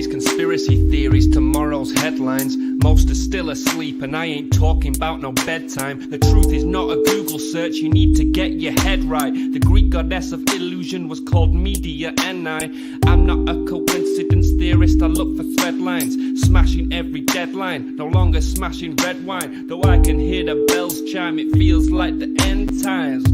Yesterday's conspiracy theories, tomorrow's headlines. Most are still asleep and I ain't talking about no bedtime. The truth is not a Google search, you need to get your head right. The Greek goddess of illusion was called Media, and I'm not a coincidence theorist, I look for thread lines. Smashing every deadline, no longer smashing red wine. Though I can hear the bells chime, it feels like the end times.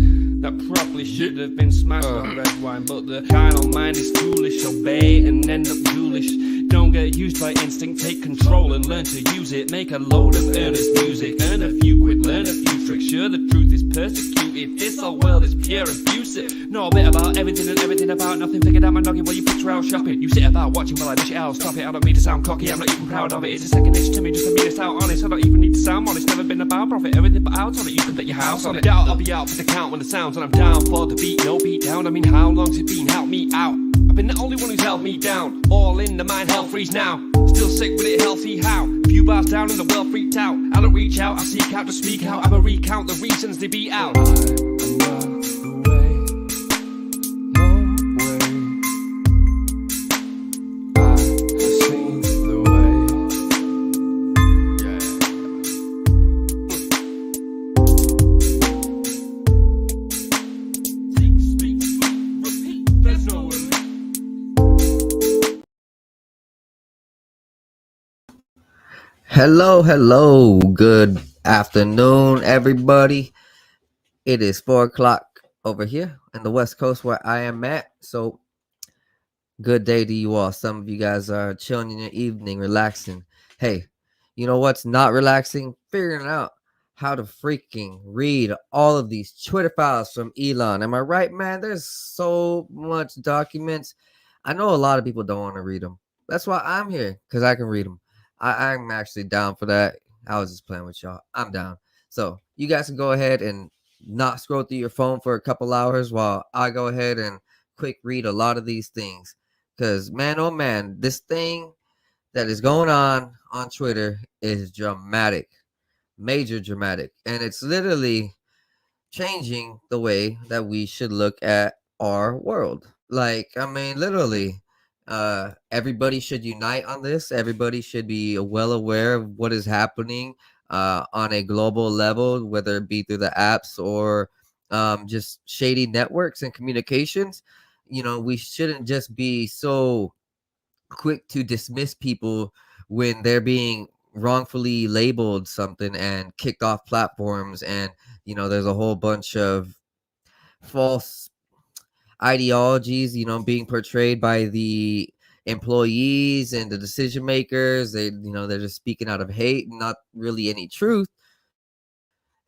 That probably should have been smashed on red wine, but the carnal mind is foolish. Obey and end up ghoulish. Don't get used by instinct, take control and learn to use it. Make a load of earnest music, earn a few quid, learn a few tricks. Sure, the truth is persecuted, this whole world is pure abusive. Know a bit about everything and everything about nothing. Figured out my noggin while you picture out shopping. You sit about watching while I dish it out, stop it. I don't mean to sound cocky, I'm not even proud of it. It's a second itch to me just to be this out honest. I don't even need to sound honest, never been about profit. Everything but out on it, you can bet your house on it. Doubt I'll be out for the count when the sounds, and I'm down for the beat, no beat down. I mean, how long's it been? Help me out. I've been the only one who's held me down. All in the mind, hell freeze now. Still sick with it, healthy how? Few bars down and the world freaked out. I don't reach out, I seek out to speak out. I'ma recount the reasons they beat out. Hello, good afternoon, everybody. It is 4 o'clock over here in the West Coast where I am at. So, good day to you all. Some of you guys are chilling in your evening, relaxing. Hey, you know what's not relaxing? Figuring out how to freaking read all of these Twitter files from Elon. Am I right, man? There's so much documents. I know a lot of people don't want to read them. That's why I'm here, because I can read them. I'm actually down for that. I was just playing with y'all. I'm down. So you guys can go ahead and not scroll through your phone for a couple hours while I go ahead and quick read a lot of these things. Because, man, oh, man, this thing that is going on Twitter is dramatic, major dramatic. And it's literally changing the way that we should look at our world. Like, I mean, literally. Everybody should unite on this. Everybody should be well aware of what is happening on a global level, whether it be through the apps or just shady networks and communications. You know, we shouldn't just be so quick to dismiss people when they're being wrongfully labeled something and kicked off platforms. And, you know, there's a whole bunch of false ideologies, you know, being portrayed by the employees and the decision makers. They're just speaking out of hate and not really any truth.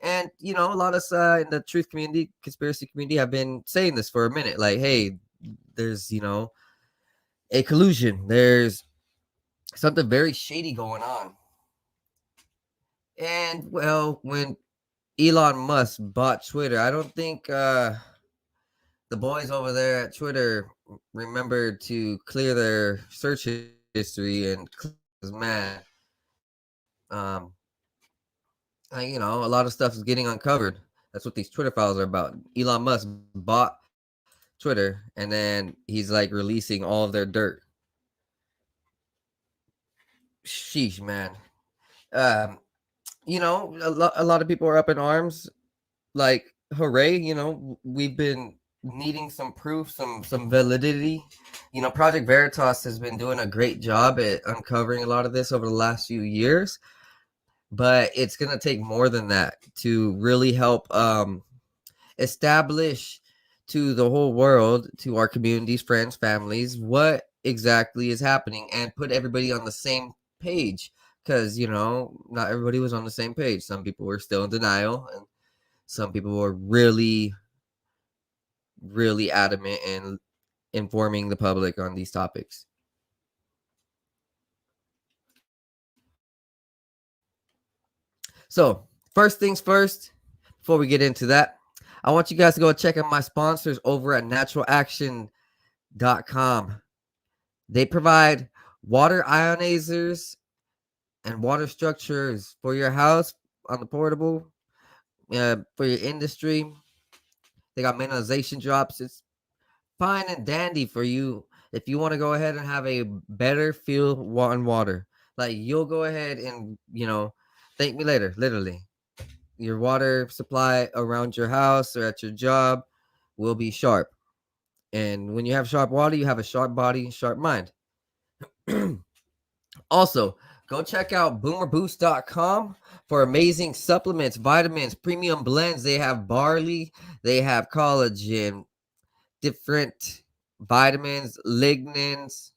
And, you know, a lot of us in the truth community, conspiracy community, have been saying this for a minute. Like, hey, there's, you know, a collusion. There's something very shady going on. And, well, when Elon Musk bought Twitter, I don't think the boys over there at Twitter remembered to clear their search history, and man, you know, a lot of stuff is getting uncovered. That's what these Twitter files are about. Elon Musk bought Twitter, and then he's like releasing all of their dirt. Sheesh, man. You know, a lot of people are up in arms. Like, hooray! You know, we've been needing some proof, some validity. You know, Project Veritas has been doing a great job at uncovering a lot of this over the last few years, but it's going to take more than that to really help establish to the whole world, to our communities, friends, families, what exactly is happening, and put everybody on the same page. Because, you know, not everybody was on the same page. Some people were still in denial, and some people were really adamant in informing the public on these topics. So, first things first, before we get into that, I want you guys to go check out my sponsors over at naturalaction.com. They provide water ionizers and water structures for your house on the portable, for your industry. They got mineralization drops. It's fine and dandy for you if you want to go ahead and have a better feel on water, like you'll go ahead and, thank me later, literally. Your water supply around your house or at your job will be sharp. And when you have sharp water, you have a sharp body, sharp mind. Also, go check out boomerboost.com for amazing supplements, vitamins, premium blends. They have barley, they have collagen, different vitamins, lignins,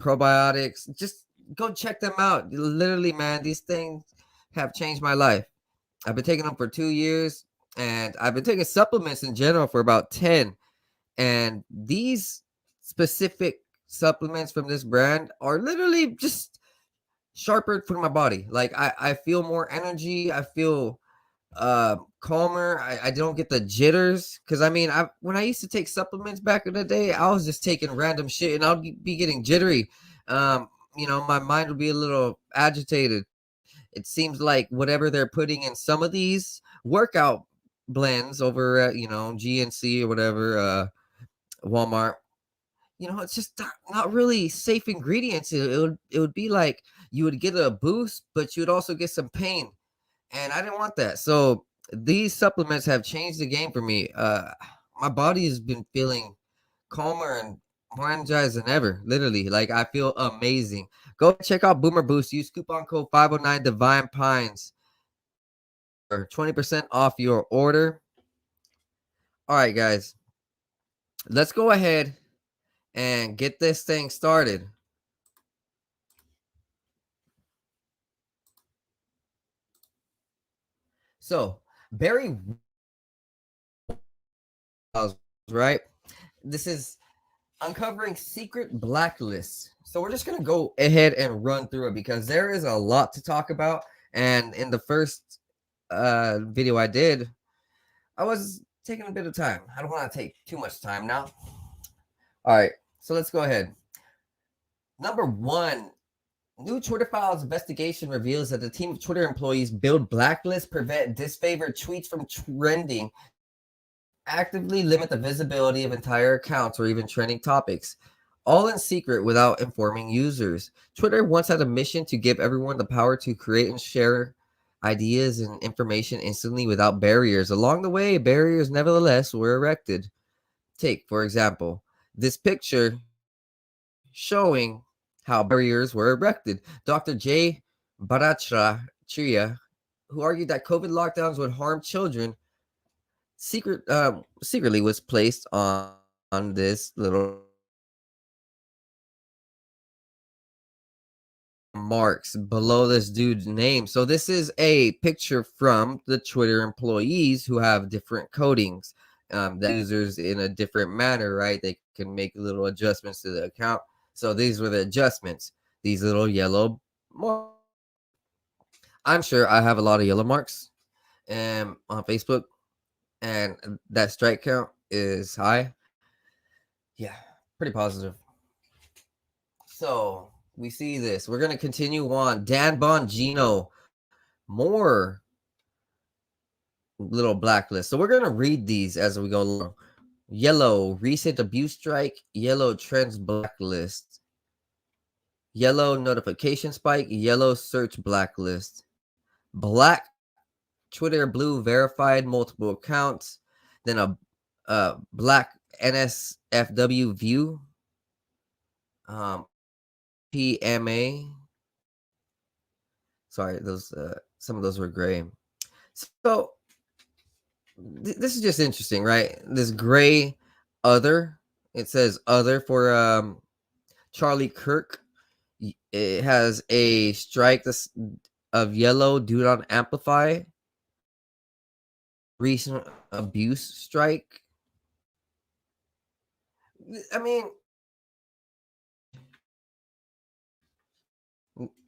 probiotics. Just go check them out. Literally, man, these things have changed my life. I've been taking them for 2 years, and I've been taking supplements in general for about 10. And these specific supplements from this brand are literally just sharper for my body. Like I feel more energy. I feel calmer. I don't get the jitters. Cause I mean, when I used to take supplements back in the day, I was just taking random shit and I'll be getting jittery. My mind would be a little agitated. It seems like whatever they're putting in some of these workout blends over at, GNC or whatever, Walmart, it's just not really safe ingredients. It would be like you would get a boost, but you would also get some pain. And I didn't want that. So these supplements have changed the game for me. My body has been feeling calmer and more energized than ever. Literally, like I feel amazing. Go check out Boomer Boost. Use coupon code 509 Divine Pines for 20% off your order. All right, guys, let's go ahead and get this thing started. So, Barry, right? This is uncovering secret blacklists. So we're just going to go ahead and run through it because there is a lot to talk about. And in the first video I did, I was taking a bit of time. I don't want to take too much time now. All right, so let's go ahead. Number 1, new Twitter Files investigation reveals that the team of Twitter employees build blacklists, prevent disfavored tweets from trending, actively limit the visibility of entire accounts or even trending topics, all in secret without informing users. Twitter once had a mission to give everyone the power to create and share ideas and information instantly without barriers. Along the way, barriers nevertheless were erected. Take, for example, this picture showing how barriers were erected. Dr. J. Bhattacharya, who argued that COVID lockdowns would harm children, secretly was placed on this little marks below this dude's name. So this is a picture from the Twitter employees who have different codings. That users in a different manner, right? They can make little adjustments to the account. So these were the adjustments. These little yellow marks. I'm sure I have a lot of yellow marks on Facebook, and that strike count is high. Yeah, pretty positive. So we see this. We're going to continue on. Dan Bongino, more little blacklist. So we're going to read these as we go along. Yellow, recent abuse strike. Yellow, trends blacklist. Yellow, notification spike. Yellow, search blacklist. Black, Twitter blue, verified multiple accounts. Then a black NSFW view. PMA. Sorry, those some of those were gray. So this is just interesting, right? This gray other. It says other for Charlie Kirk. It has a strike of yellow. Do not amplify. Recent abuse strike. I mean,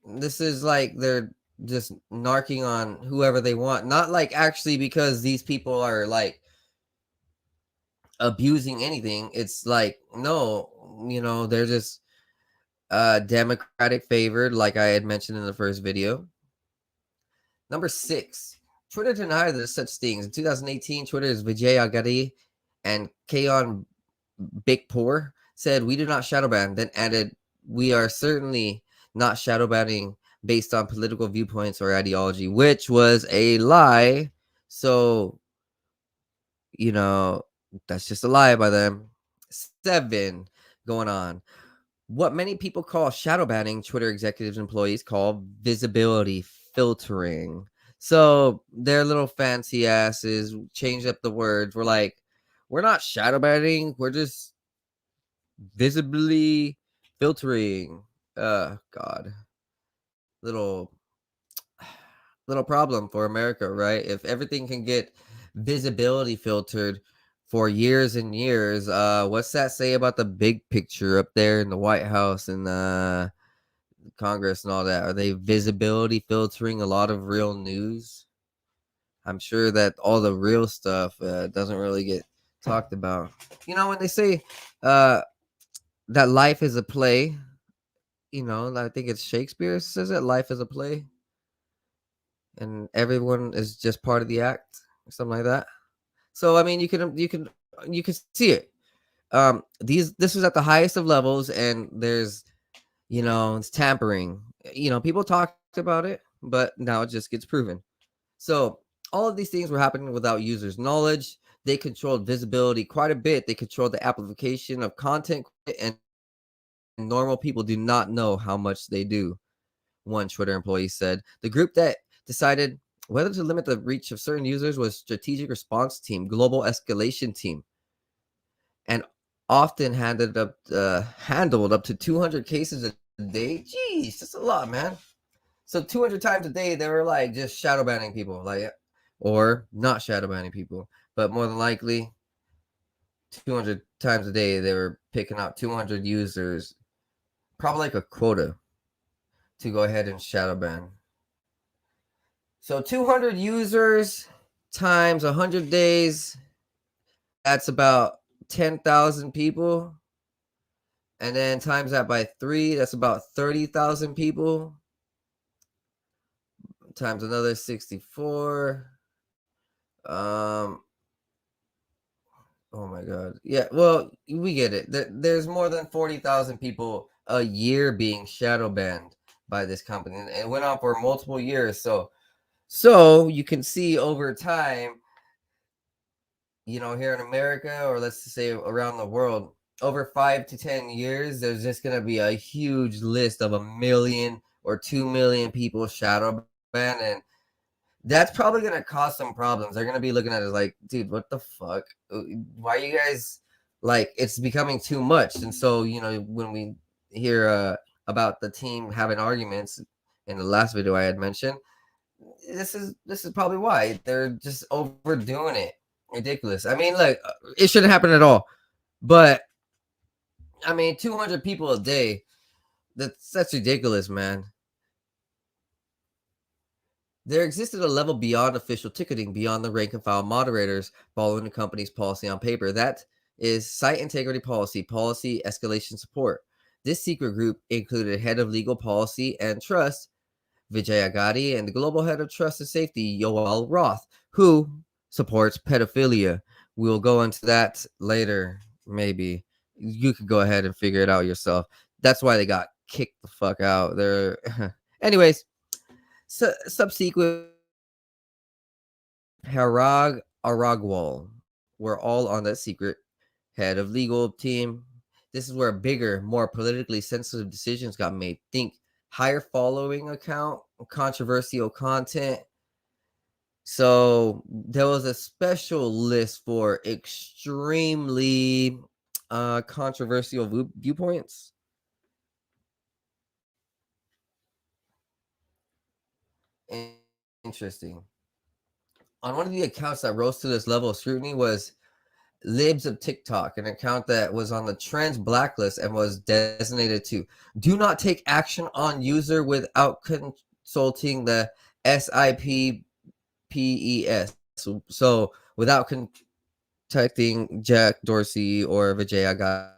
this is like they're just narking on whoever they want, not like actually because these people are like abusing anything. It's like, no, they're just democratic favored, like I had mentioned in the first video. Number 6, Twitter denied there's such things. In 2018, Twitter's Vijay Agadi and Kayon Bigpour said, "We do not shadow ban," then added, "We are certainly not shadow banning based on political viewpoints or ideology," which was a lie. So, that's just a lie by them. 7 going on. What many people call shadow banning, Twitter executives and employees call visibility filtering. So their little fancy asses changed up the words. We're like, we're not shadow banning, we're just visibly filtering. God. Little little problem for America, right? If everything can get visibility filtered for years and years, what's that say about the big picture up there in the White House and Congress and all that? Are they visibility filtering a lot of real news? I'm sure that all the real stuff doesn't really get talked about. When they say that life is a play, I think it's Shakespeare says it, life is a play, and everyone is just part of the act, or something like that. So I mean, you can see it. This was at the highest of levels, and there's it's tampering. People talked about it, but now it just gets proven. So all of these things were happening without users' knowledge. They controlled visibility quite a bit. They controlled the application of content, and normal people do not know how much they do. One Twitter employee said the group that decided whether to limit the reach of certain users was Strategic Response Team, Global Escalation Team, and often handled up to 200 cases a day. Jeez, that's a lot, man. So 200 times a day, they were like just shadow banning people, or not shadow banning people, but more than likely 200 times a day, they were picking out 200 users, probably like a quota, to go ahead and shadow ban. So 200 users times 100 days, that's about 10,000 people. And then times that by 3, that's about 30,000 people. Times another 64. Oh my God. Yeah, well, we get it. There's more than 40,000 people a year being shadow banned by this company. And it went on for multiple years. So you can see over time, here in America, or let's just say around the world, over 5 to 10 years, there's just going to be a huge list of 1 million or 2 million people shadow banned. And that's probably going to cause some problems. They're going to be looking at it like, dude, what the fuck? Why are you guys it's becoming too much? And so, when we hear about the team having arguments in the last video I had mentioned, this is probably why they're just overdoing it. Ridiculous. I mean, look, it shouldn't happen at all. But I mean, 200 people a day, that's ridiculous, man. There existed a level beyond official ticketing, beyond the rank and file moderators following the company's policy on paper. That is site integrity policy escalation support. This secret group included head of legal policy and trust, Vijay Agadi, and the global head of trust and safety, Yoel Roth, who supports pedophilia. We'll go into that later, maybe. You could go ahead and figure it out yourself. That's why they got kicked the fuck out. Anyways, subsequent Parag Aragwal were all on that secret head of legal team. This is where bigger, more politically sensitive decisions got made. Think higher following account, controversial content. So there was a special list for extremely controversial viewpoints. Interesting. On one of the accounts that rose to this level of scrutiny was Libs of TikTok, an account that was on the trends blacklist and was designated to do not take action on user without consulting the SIPPES. So without contacting Jack Dorsey or Vijay Agadi,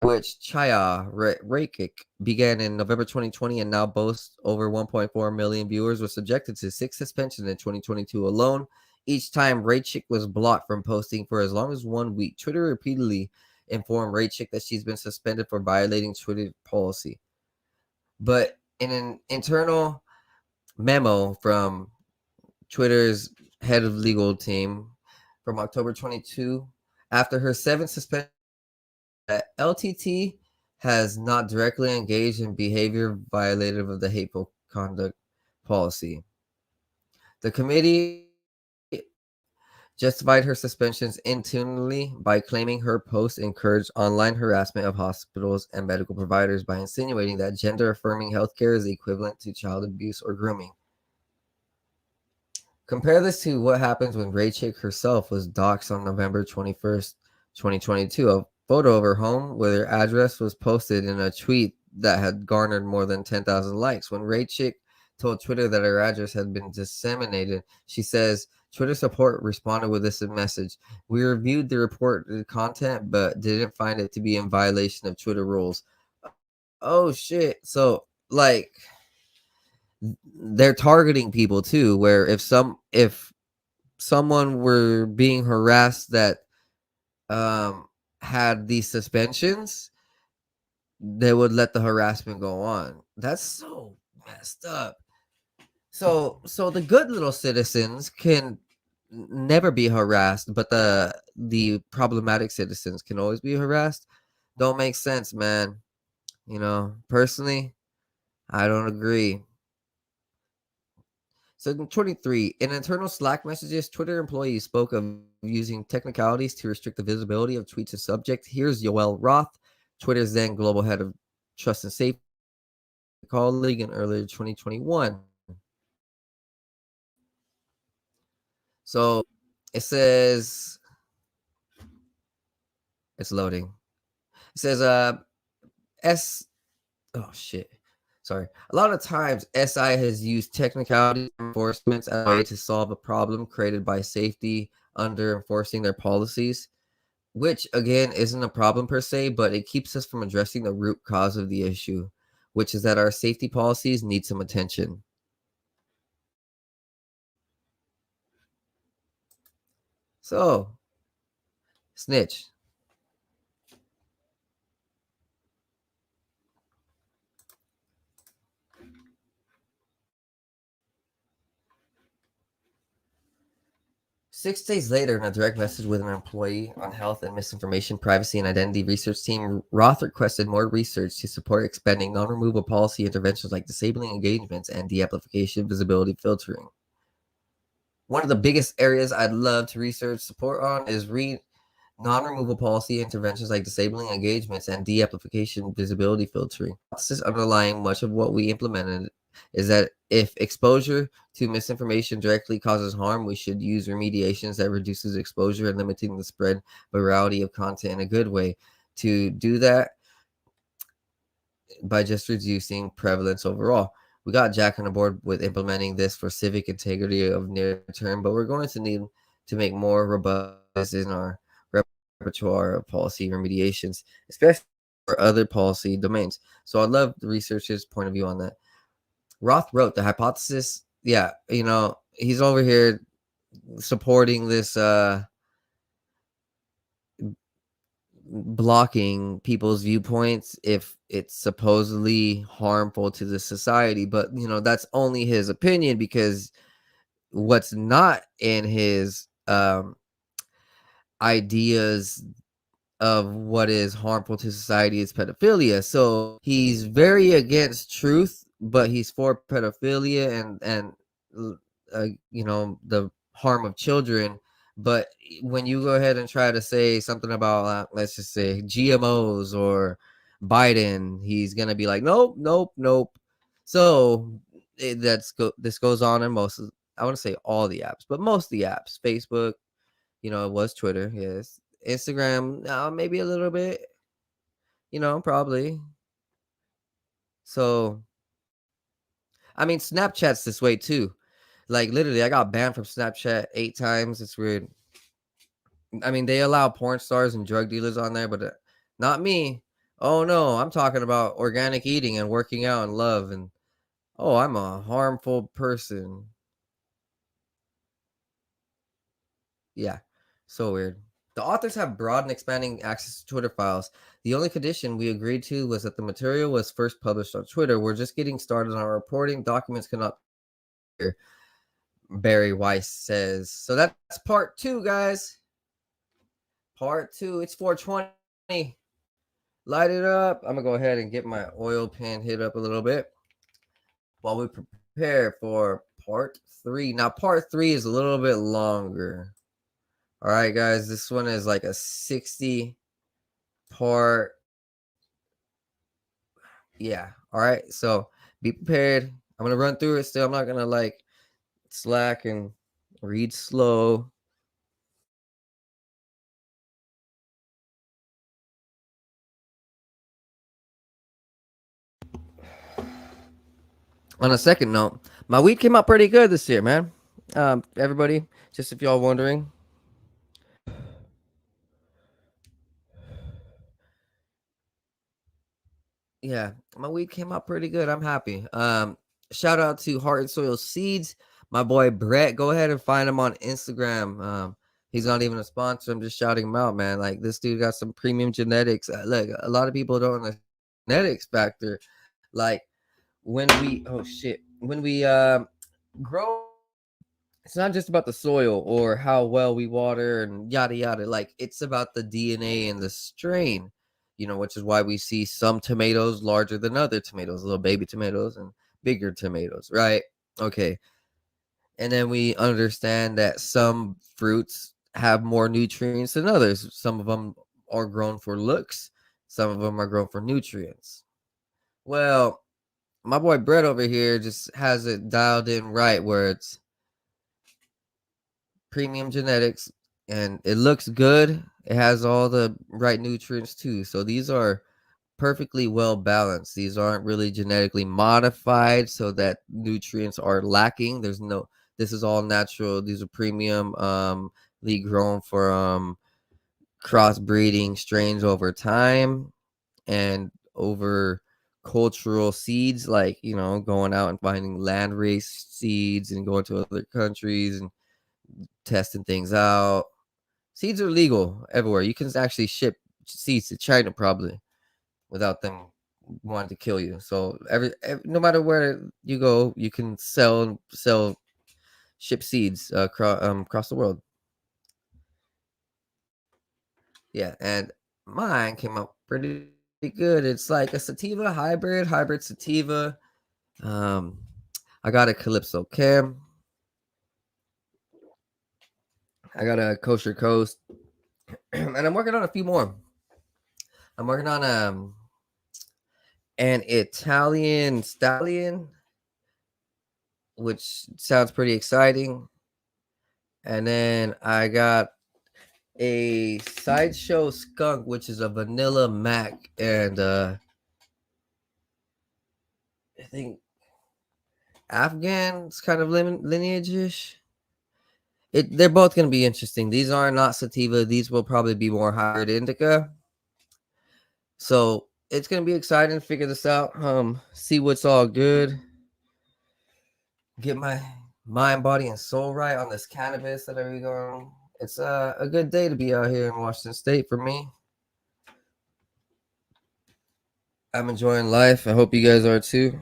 which Chaya Rakik began in November 2020 and now boasts over 1.4 million viewers, was subjected to 6 suspensions in 2022 alone. Each time, Rachik was blocked from posting for as long as 1 week. Twitter repeatedly inform Raychick that she's been suspended for violating Twitter policy. But in an internal memo from Twitter's head of legal team from October 22, after her 7th suspension, LTT has not directly engaged in behavior violative of the hateful conduct policy. The committee justified her suspensions internally by claiming her post encouraged online harassment of hospitals and medical providers by insinuating that gender-affirming healthcare is equivalent to child abuse or grooming. Compare this to what happens when Raychick herself was doxxed on November 21st, 2022. A photo of her home with her address was posted in a tweet that had garnered more than 10,000 likes. When Raychick told Twitter that her address had been disseminated, she says, Twitter support responded with this message. We reviewed the reported content, but didn't find it to be in violation of Twitter rules. Oh, shit. So, like, they're targeting people too, where if someone were being harassed that had these suspensions, they would let the harassment go on. That's so messed up. So the good little citizens can never be harassed, but the problematic citizens can always be harassed. Don't make sense, man. Personally, I don't agree. So in 23, in internal Slack messages, Twitter employees spoke of using technicalities to restrict the visibility of tweets and subject. Here's Yoel Roth, Twitter's then global head of trust and safety, colleague in early 2021. So it says, it's loading. It says, oh shit. Sorry. A lot of times, SI has used technicality enforcements as a way to solve a problem created by safety under enforcing their policies, which again isn't a problem per se, but it keeps us from addressing the root cause of the issue, which is that our safety policies need some attention. So, snitch. Six days later, in a direct message with an employee on health and misinformation, privacy, and identity research team, Roth requested more research to support expanding non-removal policy interventions like disabling engagements and de-amplification visibility filtering. One of the biggest areas I'd love to research support on is non-removal policy interventions like disabling engagements and de-amplification visibility filtering. This is underlying much of what we implemented is that if exposure to misinformation directly causes harm, we should use remediations that reduces exposure and limiting the spread virality of content in a good way. To do that by just reducing prevalence overall. We got Jack on board with implementing this for civic integrity of near term, but we're going to need to make more robust in our repertoire of policy remediations, especially for other policy domains. So I'd love the researcher's point of view on that. Roth wrote the hypothesis. Yeah, he's over here supporting this blocking people's viewpoints if it's supposedly harmful to the society, but that's only his opinion, because what's not in his ideas of what is harmful to society is pedophilia. So he's very against truth, but he's for pedophilia and the harm of children. But when you go ahead and try to say something about let's just say GMOs or Biden, he's gonna be like, nope. So this goes on in most of, I want to say all the apps, but most of the apps. Facebook, it was Twitter, yes. Instagram, maybe a little bit, probably. So, I mean, Snapchat's this way too. Like, literally, I got banned from Snapchat 8 times. It's weird. I mean, they allow porn stars and drug dealers on there, but not me. Oh, no, I'm talking about organic eating and working out and love. And, oh, I'm a harmful person. Yeah, so weird. The authors have broad and expanding access to Twitter files. The only condition we agreed to was that the material was first published on Twitter. We're just getting started on our reporting. Documents cannot. Barry Weiss says. So that's part 2, guys. Part 2. It's 420. Light it up. I'm going to go ahead and get my oil pan hit up a little bit while we prepare for part 3. Now, part 3 is a little bit longer. All right, guys. This one is like a 60 part. Yeah. All right. So be prepared. I'm going to run through it still. I'm not going to like slack and read slow. On a second note, my weed came out pretty good this year, man. Everybody, just if y'all wondering. Yeah, my weed came out pretty good. I'm happy. Shout out to Heart and Soil Seeds, my boy Brett. Go ahead and find him on Instagram. He's not even a sponsor. I'm just shouting him out, man. Like this dude got some premium genetics. Look, a lot of people don't know the genetics factor. Like when we grow, it's not just about the soil or how well we water and yada yada. Like it's about the DNA and the strain, which is why we see some tomatoes larger than other tomatoes, little baby tomatoes and bigger tomatoes, right? Okay. And then we understand that some fruits have more nutrients than others. Some of them are grown for looks, some of them are grown for nutrients. Well, my boy Brett over here just has it dialed in right where it's premium genetics and it looks good. It has all the right nutrients too. So these are perfectly well balanced. These aren't really genetically modified so that nutrients are lacking. This is all natural. These are premium grown for crossbreeding strains over time and over cultural seeds, like going out and finding land race seeds and going to other countries and testing things out. Seeds are legal everywhere. You can actually ship seeds to China probably without them wanting to kill you. So every no matter where you go, you can ship seeds across the world. Yeah, and mine came out pretty good. It's like a sativa hybrid sativa. I got a Calypso Cam. I got a Kosher Coast, and I'm working on a few more. I'm working on an Italian stallion, which sounds pretty exciting. And then I got a Sideshow Skunk, which is a vanilla Mac, and I think Afghan's kind of lineage-ish. They're both going to be interesting. These are not sativa. These will probably be more hybrid indica. So it's going to be exciting to figure this out. See what's all good. Get my mind, body, and soul right on this cannabis that are going. It's a good day to be out here in Washington State for me. I'm enjoying life. I hope you guys are too.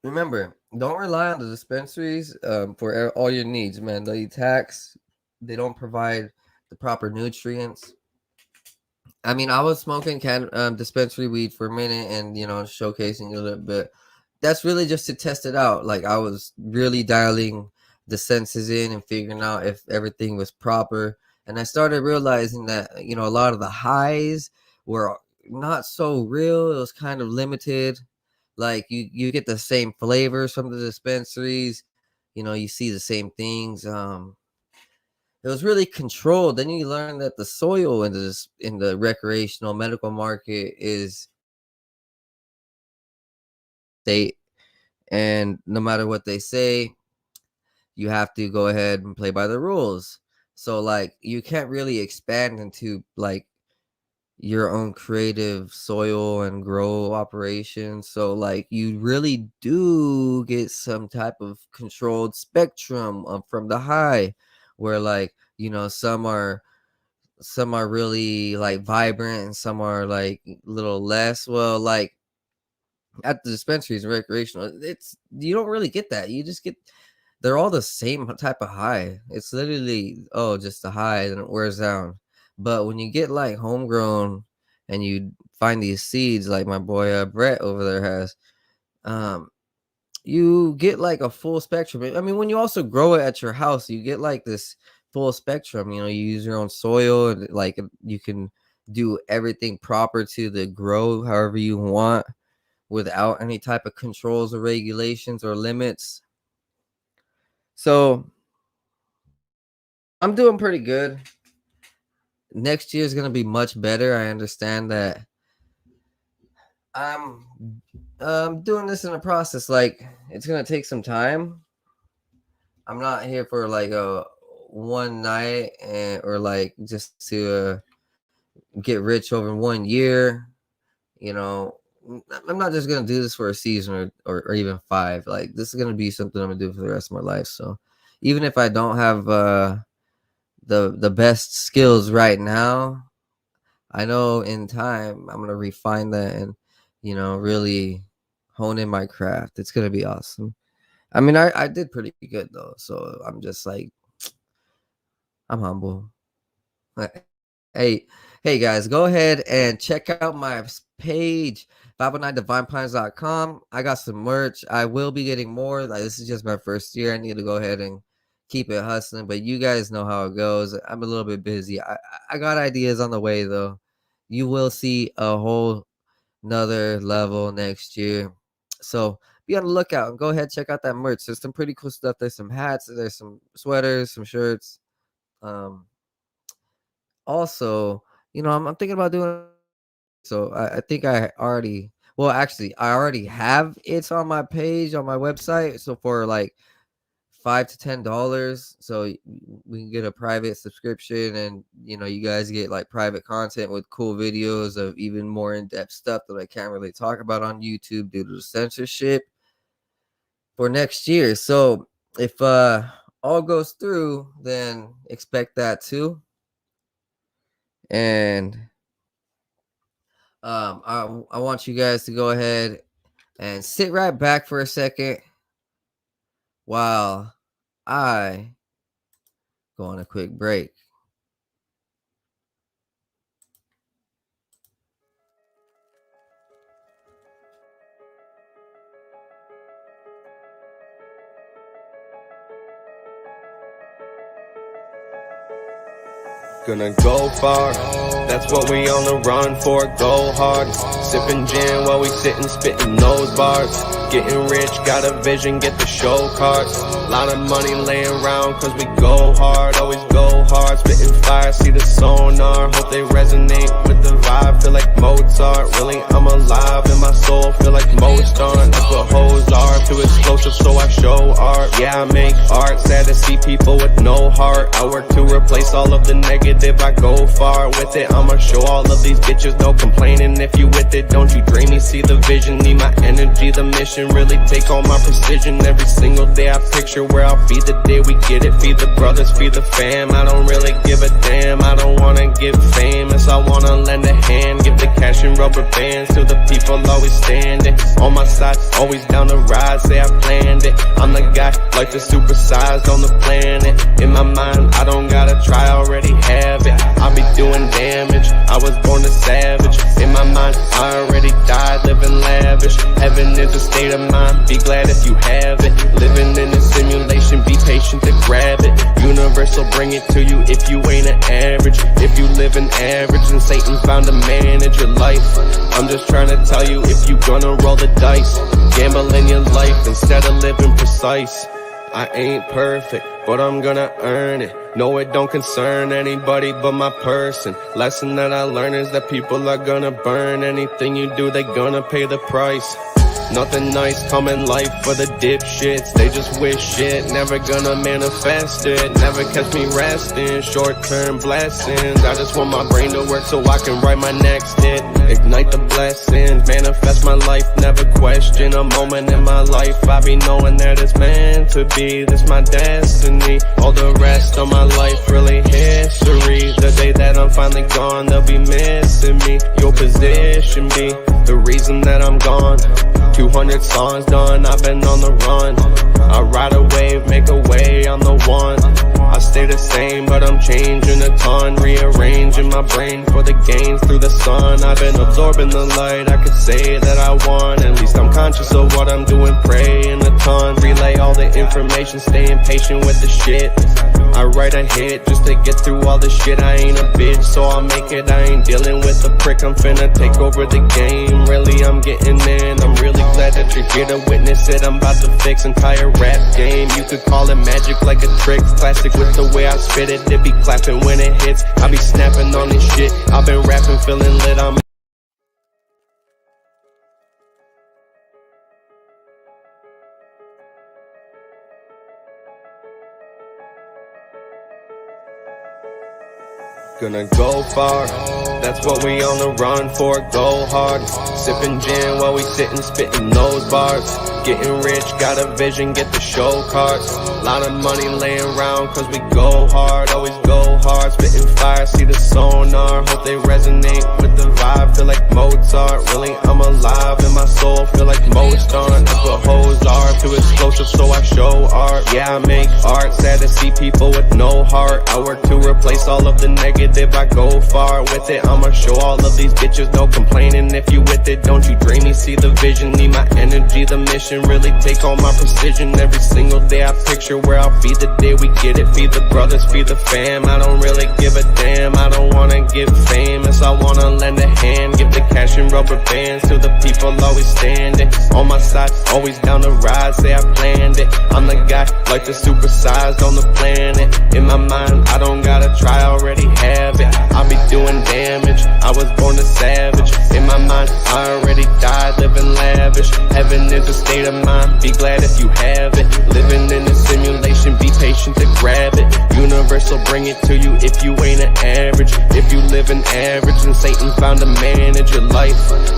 Remember, don't rely on the dispensaries for all your needs, man. They tax. They don't provide the proper nutrients. I mean, I was smoking dispensary weed for a minute and, showcasing a little bit. That's really just to test it out. Like I was really dialing the senses in and figuring out if everything was proper. And I started realizing that, a lot of the highs were not so real. It was kind of limited. Like you get the same flavors from the dispensaries, you see the same things. It was really controlled. Then you learn that the soil in the recreational medical market is state, and no matter what they say, you have to go ahead and play by the rules. So like you can't really expand into like your own creative soil and grow operations. So like you really do get some type of controlled spectrum from the high, where like, you know, some are really like vibrant and some are like a little less. Well, like at the dispensaries and recreational, it's, you don't really get that. You just get, they're all the same type of high. It's literally, oh, just a high and it wears down. But when you get like homegrown and you find these seeds like my boy Brett over there has, you get like a full spectrum. I mean, when you also grow it at your house, you get like this full spectrum. You know, you use your own soil and like you can do everything proper to the grow however you want without any type of controls or regulations or limits. So I'm doing pretty good. Next year is going to be much better. I understand that I'm doing this in a process. Like, it's going to take some time. I'm not here for like a one night or like just to get rich over 1 year. You know, I'm not just going to do this for a season or even 5. Like, this is going to be something I'm going to do for the rest of my life. So even if I don't have the best skills right now, I know in time I'm gonna refine that and, you know, really hone in my craft. It's gonna be awesome. I mean, I did pretty good though, so I'm just like, I'm humble. Hey, guys, go ahead and check out my page, 509divine.pines.com. I got some merch. I will be getting more. Like, this is just my first year. I need to go ahead and keep it hustling, but you guys know how it goes. I'm a little bit busy. I got ideas on the way though. You will see a whole nother level next year. So be on the lookout and go ahead, check out that merch. There's some pretty cool stuff. There's some hats, there's some sweaters, some shirts. Also, you know, I'm thinking about doing, so I think I already, well, actually, I already have it on my page on my website. So for like $5 to $10, so we can get a private subscription, and you know, you guys get like private content with cool videos of even more in-depth stuff that I can't really talk about on YouTube due to the censorship for next year. So if all goes through, then expect that too. And I want you guys to go ahead and sit right back for a second while I go on a quick break. Gonna go far, that's what we on the run for, go hard. Sipping gin while we sitting, spitting those bars. Getting rich, got a vision, get the show cards. Lot of money laying around cause we go hard, always go hard. Spitting fire, see the sonar, hope they resonate with the vibe. Feel like Mozart, really I'm alive in my soul, feel like Mozart. That's what hoes are, too explosive so I show art. Yeah, I make art, sad to see people with no heart. I work to replace all of the negative, I go far with it. I'ma show all of these bitches no complaining. If you with it, don't you dream me, see the vision. Need my energy, the mission, really take all my precision. Every single day I picture where I'll be the day we get it. Feed the brothers, feed the fam, I don't really give a damn. I don't wanna get famous, I wanna lend a hand. Give the cash and rubber bands to the people always standing on my side, always down the ride, say I planned it. I'm the guy, life is supersized on the planet. In my mind, I don't gotta try, I already have it. I'll be doing damage, I was born a savage. In my mind, I already died, living lavish. Heaven is a state of mind, be glad if you have it. Living in a simulation, be patient to grab it. Universe will bring it to you if you ain't an average. If you live an average, then Satan's bound to manage your life. I'm just trying to tell you, if you gonna roll the dice, gamble in your life instead of living precise. I ain't perfect, but I'm gonna earn it. No, it don't concern anybody but my person. Lesson that I learned is that people are gonna burn. Anything you do, they gonna pay the price. Nothing nice come in life for the dipshits. They just wish shit, never gonna manifest it. Never catch me resting, short-term blessings. I just want my brain to work so I can write my next hit. Ignite the blessings, manifest my life, never question a moment in my life. I be knowing that it's meant to be, this my destiny. All the rest of my life really history. The day that I'm finally gone, they'll be missing me. Your position be the reason that I'm gone. 200 songs done, I've been on the run. I ride a wave, make a way, I'm the one. I stay the same, but I'm changing a ton. Rearranging my brain for the gains through the sun. I've been absorbing the light, I could say that I won. At least I'm conscious of what I'm doing, praying a ton. Relay all the information, staying patient with the shit. I write a hit just to get through all the shit. I ain't a bitch, so I'll make it. I ain't dealing with the prick, I'm finna take over the game. Really, I'm getting in, I'm really glad that you're here to witness it. I'm about to fix entire rap game. You could call it magic like a trick. Classic with the way I spit it. They be clapping when it hits. I be snapping on this shit. I've been rapping, feeling lit. I'm gonna go far, that's what we on the run for, go hard. Sipping gin while we sitting, spitting those bars. Getting rich, got a vision, get the show cards. Lot of money laying around cause we go hard, always go hard. Spitting fire, see the sonar, hope they resonate with the vibe. Feel like Mozart, really I'm alive in my soul, feel like Mozart. That's what hoes are, too explosive so I show art. Yeah, I make art, sad to see people with no heart. I work to replace all of the negative, I go far with it. I'ma show all of these bitches, no complaining if you with it. Don't you dream me, see the vision, need my energy, the mission. Really take all my precision every single day. I picture where I'll be the day we get it. Feed the brothers, feed the fam. I don't really give a damn. I don't wanna get famous. I wanna lend a hand. Give the cash and rubber bands to the people always standing on my side, always down the ride. Say I planned it. I'm the guy, like the supersized on the planet. In my mind, I don't gotta try, I already have it. I'll be doing damage. I was born a savage. In my mind, I already died, living lavish. Heaven is a state of mind, be glad if you have it. Living in a simulation, be patient to grab it. Universe will bring it to you if you ain't an average. If you live an average, then Satan found to manage your life.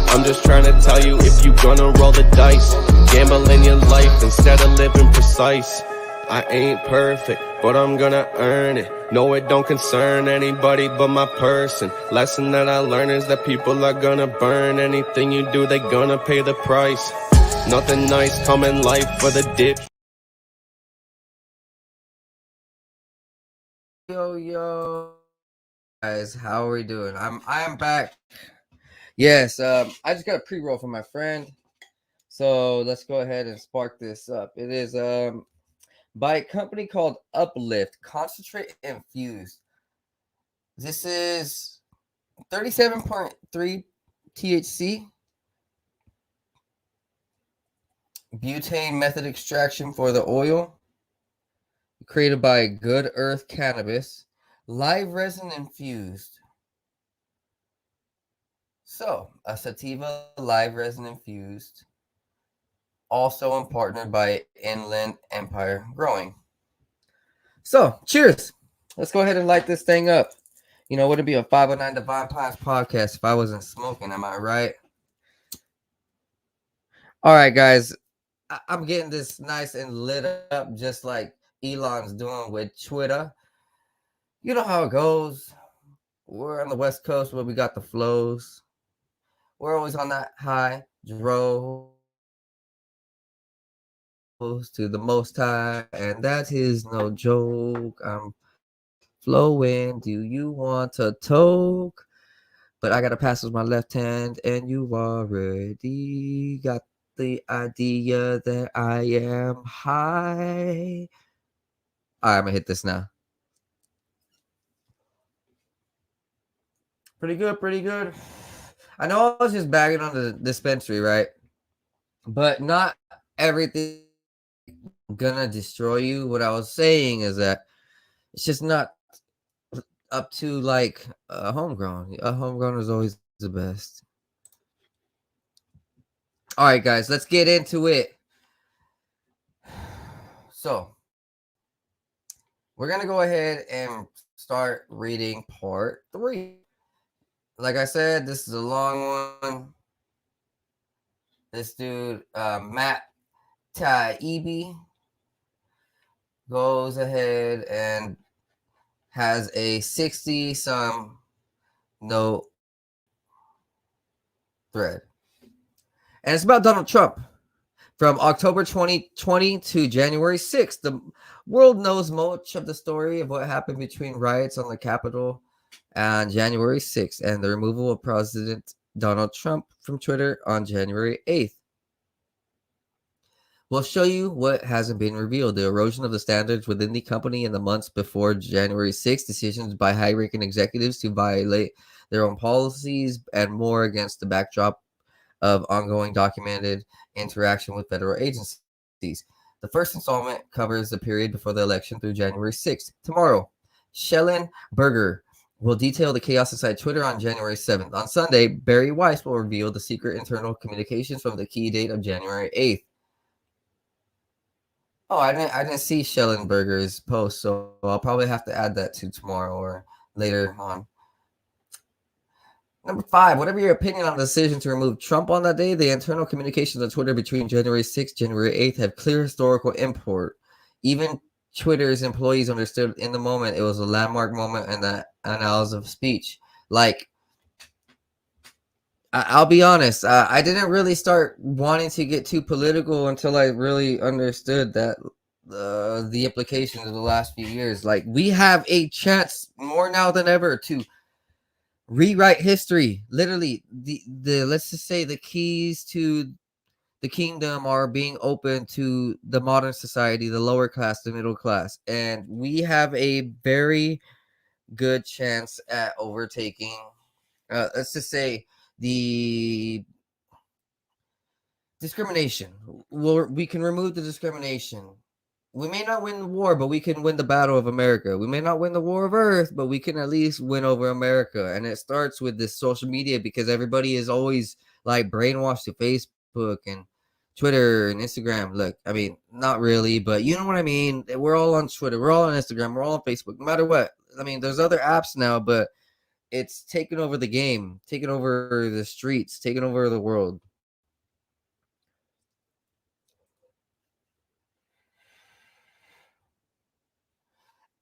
I'm just trying to tell you if you gonna roll the dice, gamble in your life instead of living precise. I ain't perfect, but I'm gonna earn it. No, it don't concern anybody but my person. Lesson that I learned is that people are gonna burn. Anything you do, they gonna pay the price. Nothing nice come in life for the dip. Yo, guys, how are we doing? I am back. Yes, I just got a pre-roll from my friend. So let's go ahead and spark this up. It is by a company called Uplift, concentrate infused. This is 37.3 THC. Butane method extraction for the oil. Created by Good Earth Cannabis. Live resin infused. So, a sativa live resin infused. Also partnered by Inland Empire Growing. So, cheers. Let's go ahead and light this thing up. You know, wouldn't be a 509 Divine Pines podcast if I wasn't smoking, am I right? All right, guys. I'm getting this nice and lit up just like Elon's doing with Twitter. You know how it goes. We're on the West Coast where we got the flows. We're always on that high. Drove to the Most High, and that is no joke. I'm flowing. Do you want to talk? But I gotta pass with my left hand, and you already got the idea that I am high. All right, I'm gonna hit this now. Pretty good, pretty good. I know I was just bagging on the dispensary, right? But not everything gonna destroy you. What I was saying is that it's just not up to like a homegrown. A homegrown is always the best. All right, guys, let's get into it. So, we're going to go ahead and start reading part 3. Like I said, this is a long one. This dude, Matt Taibbi, goes ahead and has a 60-some note thread. And it's about Donald Trump. From October 2020 to January 6th, the world knows much of the story of what happened between riots on the Capitol on January 6th and the removal of President Donald Trump from Twitter on January 8th. We'll show you what hasn't been revealed, the erosion of the standards within the company in the months before January 6th, decisions by high-ranking executives to violate their own policies, and more against the backdrop of ongoing documented interaction with federal agencies. The first installment covers the period before the election through January 6th. Tomorrow, Schellenberger will detail the chaos inside Twitter on January 7th. On Sunday, Barry Weiss will reveal the secret internal communications from the key date of January 8th. Oh, I didn't see Schellenberger's post, so I'll probably have to add that to tomorrow or later on. Number 5, whatever your opinion on the decision to remove Trump on that day, the internal communications on Twitter between January 6th and January 8th have clear historical import. Even Twitter's employees understood in the moment it was a landmark moment in the annals of speech. Like, I'll be honest, I didn't really start wanting to get too political until I really understood that the implications of the last few years. Like, we have a chance more now than ever to rewrite history. Literally, the let's just say the keys to the kingdom are being open to the modern society, the lower class, the middle class, and we have a very good chance at overtaking. Let's just say the discrimination. We can remove the discrimination. We may not win the war, but we can win the battle of America. We may not win the war of Earth, but we can at least win over America. And it starts with this social media, because everybody is always like brainwashed to Facebook and Twitter and Instagram. Look, I mean, not really, but you know what I mean? We're all on Twitter. We're all on Instagram. We're all on Facebook, no matter what. I mean, there's other apps now, but it's taken over the game, taken over the streets, taken over the world.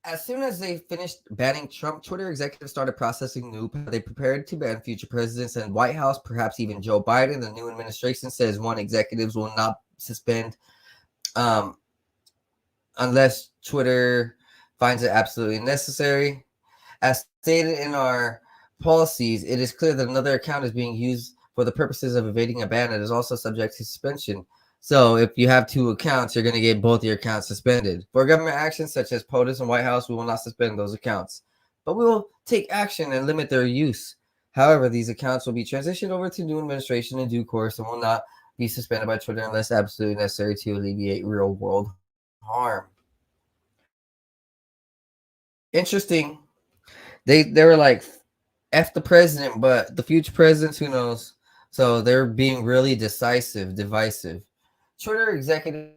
As soon as they finished banning Trump, Twitter executives started processing new. They prepared to ban future presidents and White House, perhaps even Joe Biden. The new administration says one, executives will not suspend unless Twitter finds it absolutely necessary. As stated in our policies, it is clear that another account is being used for the purposes of evading a ban. It is also subject to suspension. So if you have 2 accounts, you're going to get both your accounts suspended. For government actions such as POTUS and White House, we will not suspend those accounts, but we will take action and limit their use. However, these accounts will be transitioned over to new administration in due course and will not be suspended by Twitter unless absolutely necessary to alleviate real-world harm. Interesting. They were like, F the president, but the future presidents, who knows? So they're being really divisive. Twitter executive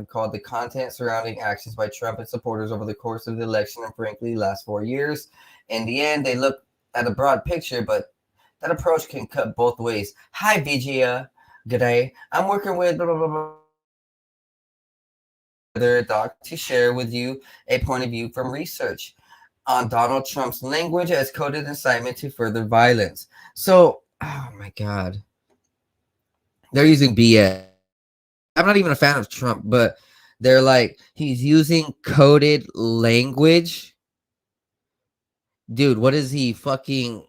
called the content surrounding actions by Trump and supporters over the course of the election and frankly last 4 years. In the end, they look at a broad picture, but that approach can cut both ways. Hi, Vijaya. Good day. I'm working with blah, blah, blah, blah, doc to share with you a point of view from research on Donald Trump's language as coded incitement to further violence. So, oh my God. They're using BS. I'm not even a fan of Trump, but they're like, he's using coded language. Dude, what is he, fucking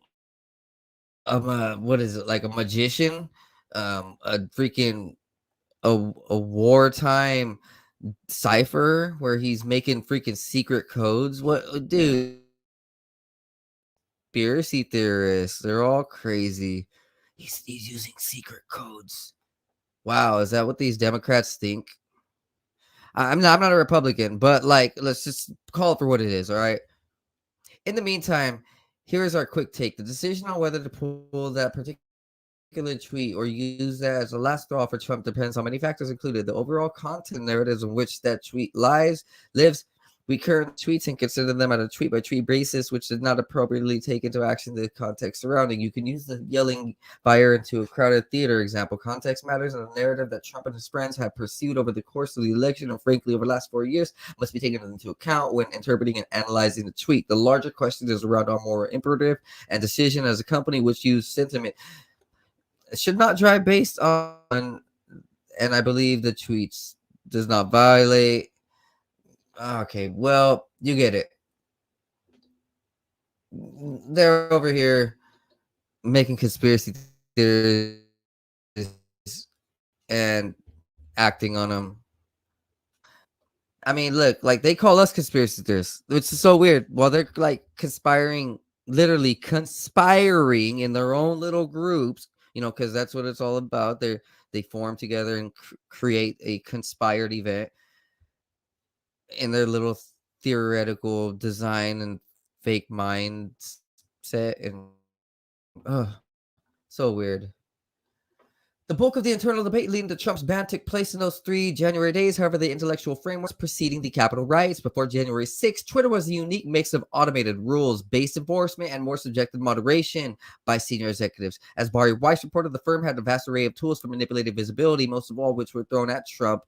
what is it, like a magician? A freaking a wartime cipher where he's making freaking secret codes? What, dude? Conspiracy theorists, they're all crazy. He's using secret codes. Wow, is that what these Democrats think? I'm not a Republican, but like, let's just call it for what it is, all right? In the meantime, here's our quick take. The decision on whether to pull that particular particular tweet or use that as a last straw for Trump depends on many factors, included the overall content narratives in which that tweet lives. We current tweets and consider them on a tweet by tweet basis, which did not appropriately take into action the context surrounding. You can use the yelling fire into a crowded theater example. Context matters, and the narrative that Trump and his friends have pursued over the course of the election and frankly over the last 4 years must be taken into account when interpreting and analyzing the tweet. The larger question is around our moral imperative and decision as a company which use sentiment should not drive based on, and I believe the tweets does not violate. Okay, well, you get it. They're over here making conspiracy theories and acting on them. I mean, look, like they call us conspiracy theorists, which is so weird. While they're like literally conspiring in their own little groups, because that's what it's all about. They form together and create a conspired event in their little theoretical design and fake mindset, and so weird. The bulk of the internal debate leading to Trump's ban took place in those 3 January days. However, the intellectual frameworks preceding the Capitol riots before January 6th, Twitter was a unique mix of automated rules-based enforcement and more subjective moderation by senior executives. As Barry Weiss reported, the firm had a vast array of tools for manipulating visibility, most of all which were thrown at Trump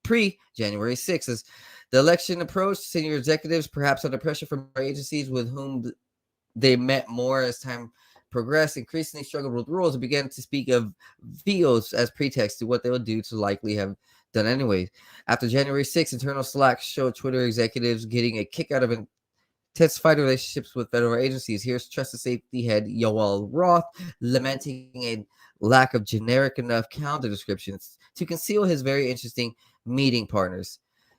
pre-January 6th. As the election approached, senior executives, perhaps under pressure from agencies with whom they met more as time progressed, increasingly struggled with rules and began to speak of vetoes as pretext to what they would do to likely have done anyway. After January 6th, internal Slack showed Twitter executives getting a kick out of intensified relationships with federal agencies. Here's Trust and Safety head Yoel Roth lamenting a lack of generic enough calendar descriptions to conceal his very interesting meeting partners.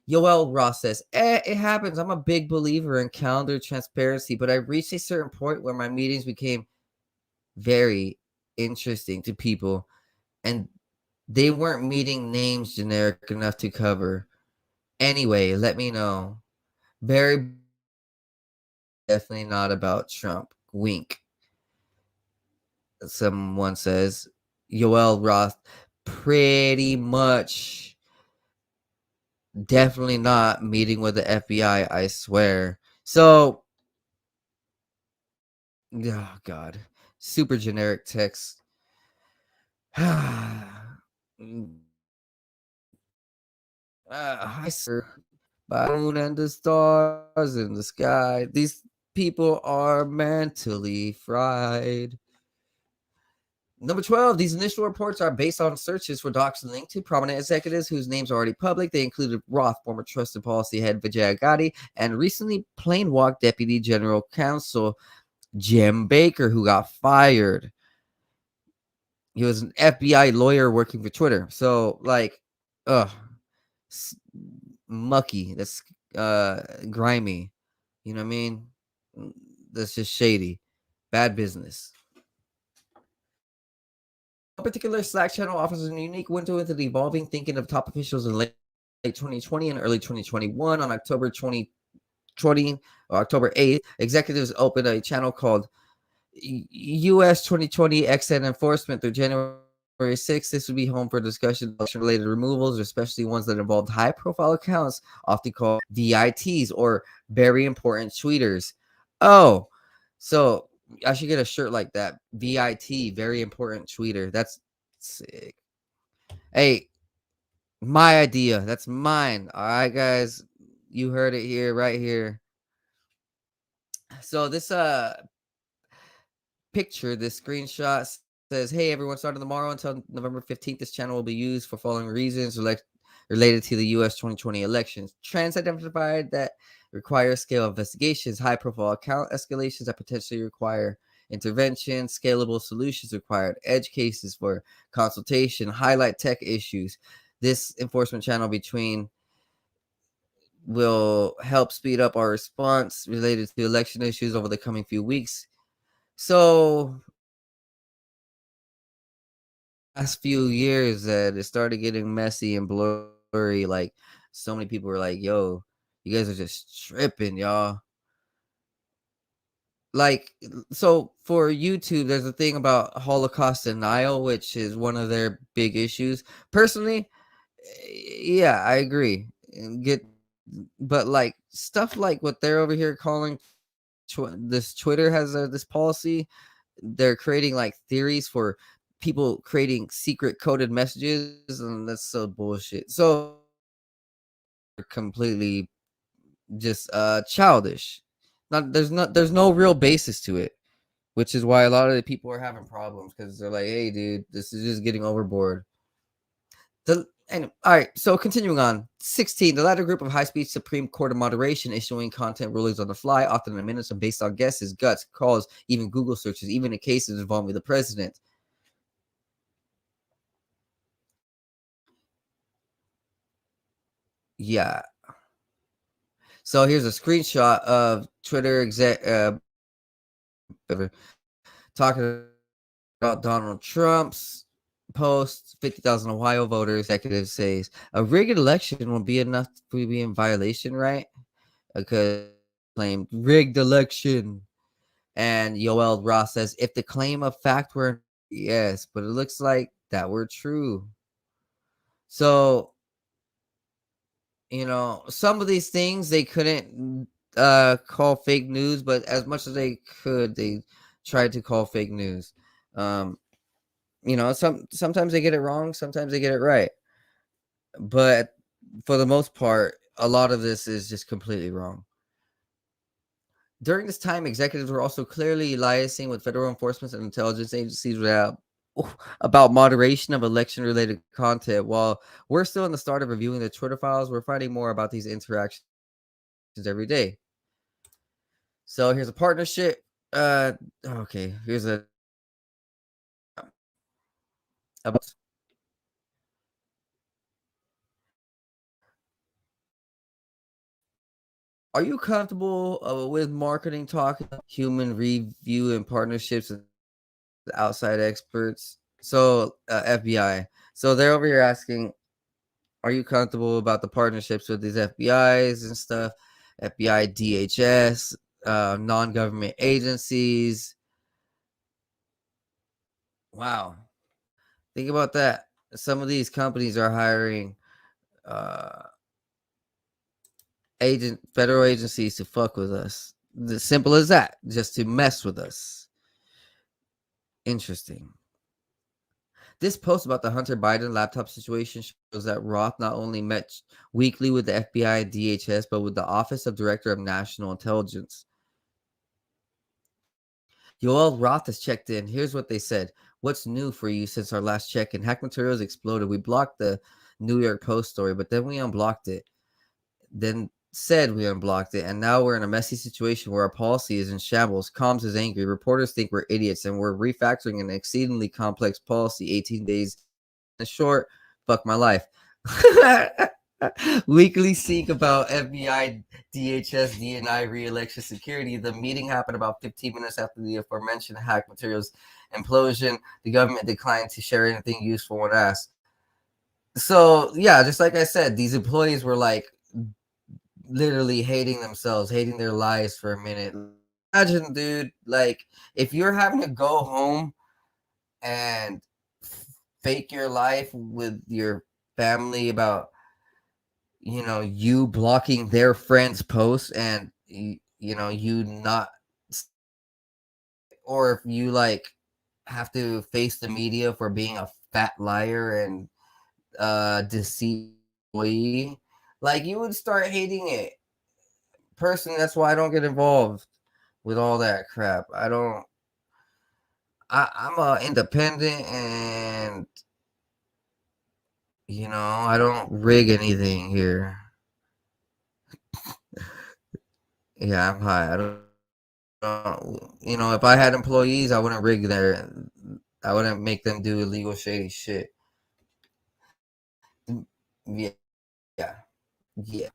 Yoel Roth says, it happens. I'm a big believer in calendar transparency, but I reached a certain point where my meetings became very interesting to people, and they weren't meeting names generic enough to cover. Anyway, let me know. Very definitely not about Trump. Wink. Someone says, Yoel Roth, pretty much definitely not meeting with the FBI, I swear. So, oh God, super generic text. Hi, sir. By the moon and the stars in the sky. These people are mentally fried. Number 12, these initial reports are based on searches for docs linked to prominent executives whose names are already public. They included Roth, former trust and policy head Vijay Gadde, and recently Plain Walk Deputy General Counsel Jim Baker, who got fired. He was an FBI lawyer working for Twitter. So, like, mucky. That's grimy. You know what I mean? That's just shady. Bad business. A particular Slack channel offers a unique window into the evolving thinking of top officials in late 2020 and early 2021. On October 2020 or October 8th, executives opened a channel called US 2020 XN Enforcement through January 6th. This would be home for discussion of related removals, especially ones that involved high-profile accounts, often called VITs or very important tweeters. Oh, so I should get a shirt like that. VIT, very important tweeter. That's sick. Hey, my idea. That's mine. All right, guys. You heard it here, right here. So this picture, this screenshot says, hey, everyone, starting tomorrow until November 15th, this channel will be used for following reasons related to the US 2020 elections. Trends identified that require scale investigations, high-profile account escalations that potentially require intervention, scalable solutions required, edge cases for consultation, highlight tech issues. This enforcement channel will help speed up our response related to election issues over the coming few weeks. So, last few years that it started getting messy and blurry, like so many people were like, yo, you guys are just tripping, y'all. like, so for YouTube, there's a thing about Holocaust denial, which is one of their big issues. Personally, yeah, I agree. But like stuff like what they're over here calling this Twitter has this policy. They're creating like theories for people creating secret coded messages, and that's so bullshit. So completely just childish. There's no real basis to it, which is why a lot of the people are having problems, because they're like, hey dude, this is just getting overboard. All right, so continuing on. 16, the latter group of high-speed Supreme Court of moderation issuing content rulings on the fly, often in minutes and based on guesses, guts, calls, even Google searches, even in cases involving the president. Yeah. So here's a screenshot of Twitter exec talking about Donald Trump's post. 50,000 Ohio voters. Executive says a rigged election will be enough to be in violation, right? Because claimed rigged election. And Yoel Ross says if the claim of fact were yes, but it looks like that were true. So, some of these things they couldn't call fake news, but as much as they could, they tried to call fake news. Sometimes they get it wrong, sometimes they get it right. But for the most part, a lot of this is just completely wrong. During this time, executives were also clearly liaising with federal enforcement and intelligence agencies about moderation of election-related content. While we're still in the start of reviewing the Twitter files, we're finding more about these interactions every day. So here's a partnership. Okay, here's a about. Are you comfortable with marketing talk, human review, and partnerships with outside experts? So FBI. So they're over here asking, are you comfortable about the partnerships with these FBIs and stuff? FBI, DHS, non-government agencies. Wow. Think about that. Some of these companies are hiring federal agencies to fuck with us. As simple as that, just to mess with us. Interesting. This post about the Hunter Biden laptop situation shows that Roth not only met weekly with the FBI and DHS, but with the Office of Director of National Intelligence. Yoel Roth has checked in. Here's what they said. What's new for you since our last check-in? Hack materials exploded. We blocked the New York Post story, but then we unblocked it. Then said we unblocked it, and now we're in a messy situation where our policy is in shambles. Comms is angry. Reporters think we're idiots, and we're refactoring an exceedingly complex policy. 18 days short. Fuck my life. Weekly seek about FBI, DHS, DNI re-election security. The meeting happened about 15 minutes after the aforementioned hack materials implosion. The government declined to share anything useful when asked. So yeah, just like I said, these employees were like literally hating themselves, hating their lives for a minute. Imagine, dude, like if you're having to go home and fake your life with your family about you blocking their friends' posts, and you not, or if you like have to face the media for being a fat liar and deceit employee, like you would start hating it. Personally, that's why I don't get involved with all that crap. I'm independent, and I don't rig anything here. Yeah, I'm high. I don't if I had employees, I wouldn't rig I wouldn't make them do illegal shady shit. Yeah. Yeah.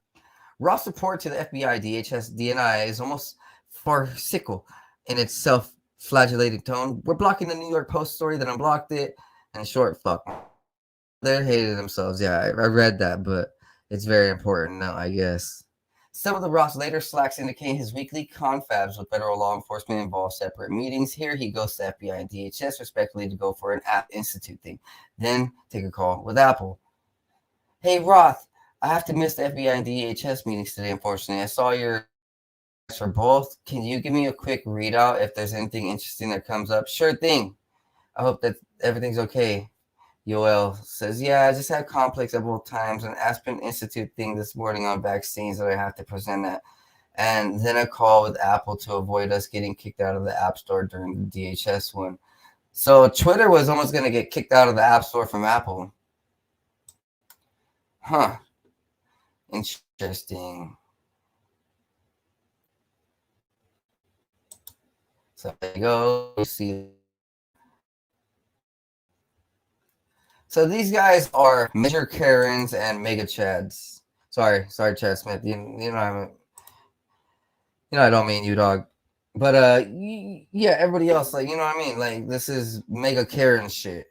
Ross' report to the FBI, DHS, DNI is almost farcical in its self-flagellating tone. We're blocking the New York Post story that unblocked it. In short, fuck. They're hating themselves. Yeah, I read that, but it's very important now, I guess. Some of the Ross later slacks indicating his weekly confabs with federal law enforcement involve separate meetings. Here he goes to FBI and DHS respectively to go for an App Institute thing. Then take a call with Apple. Hey Roth, I have to miss the FBI and DHS meetings today, unfortunately. I saw your for both. Can you give me a quick readout if there's anything interesting that comes up? Sure thing. I hope that everything's okay. Yoel says, yeah, I just had conflicts at both times. An Aspen Institute thing this morning on vaccines that I have to present at. And then a call with Apple to avoid us getting kicked out of the App Store during the DHS one. So Twitter was almost going to get kicked out of the App Store from Apple. Huh. Interesting. So there you go. You see. So these guys are Major Karens and Mega Chads. Sorry, Chad Smith. You know I don't mean you, dog. But yeah, everybody else, like, you know what I mean? Like, this is Mega Karen shit.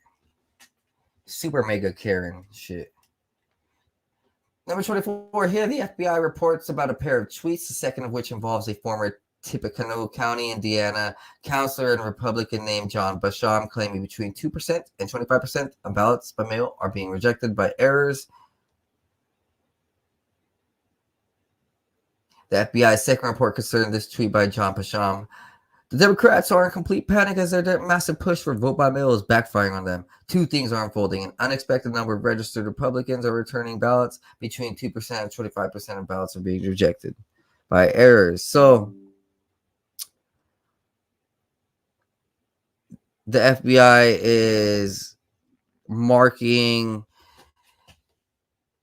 Super Mega Karen shit. Number 24, here the FBI reports about a pair of tweets, the second of which involves a former Tippecanoe County, Indiana counselor and Republican named John Basham claiming between 2% and 25% of ballots by mail are being rejected by errors. The FBI's second report concerned this tweet by John Basham. The Democrats are in complete panic as their massive push for vote by mail is backfiring on them. Two things are unfolding. An unexpected number of registered Republicans are returning ballots. Between 2% and 25% of ballots are being rejected by errors. So the FBI is marking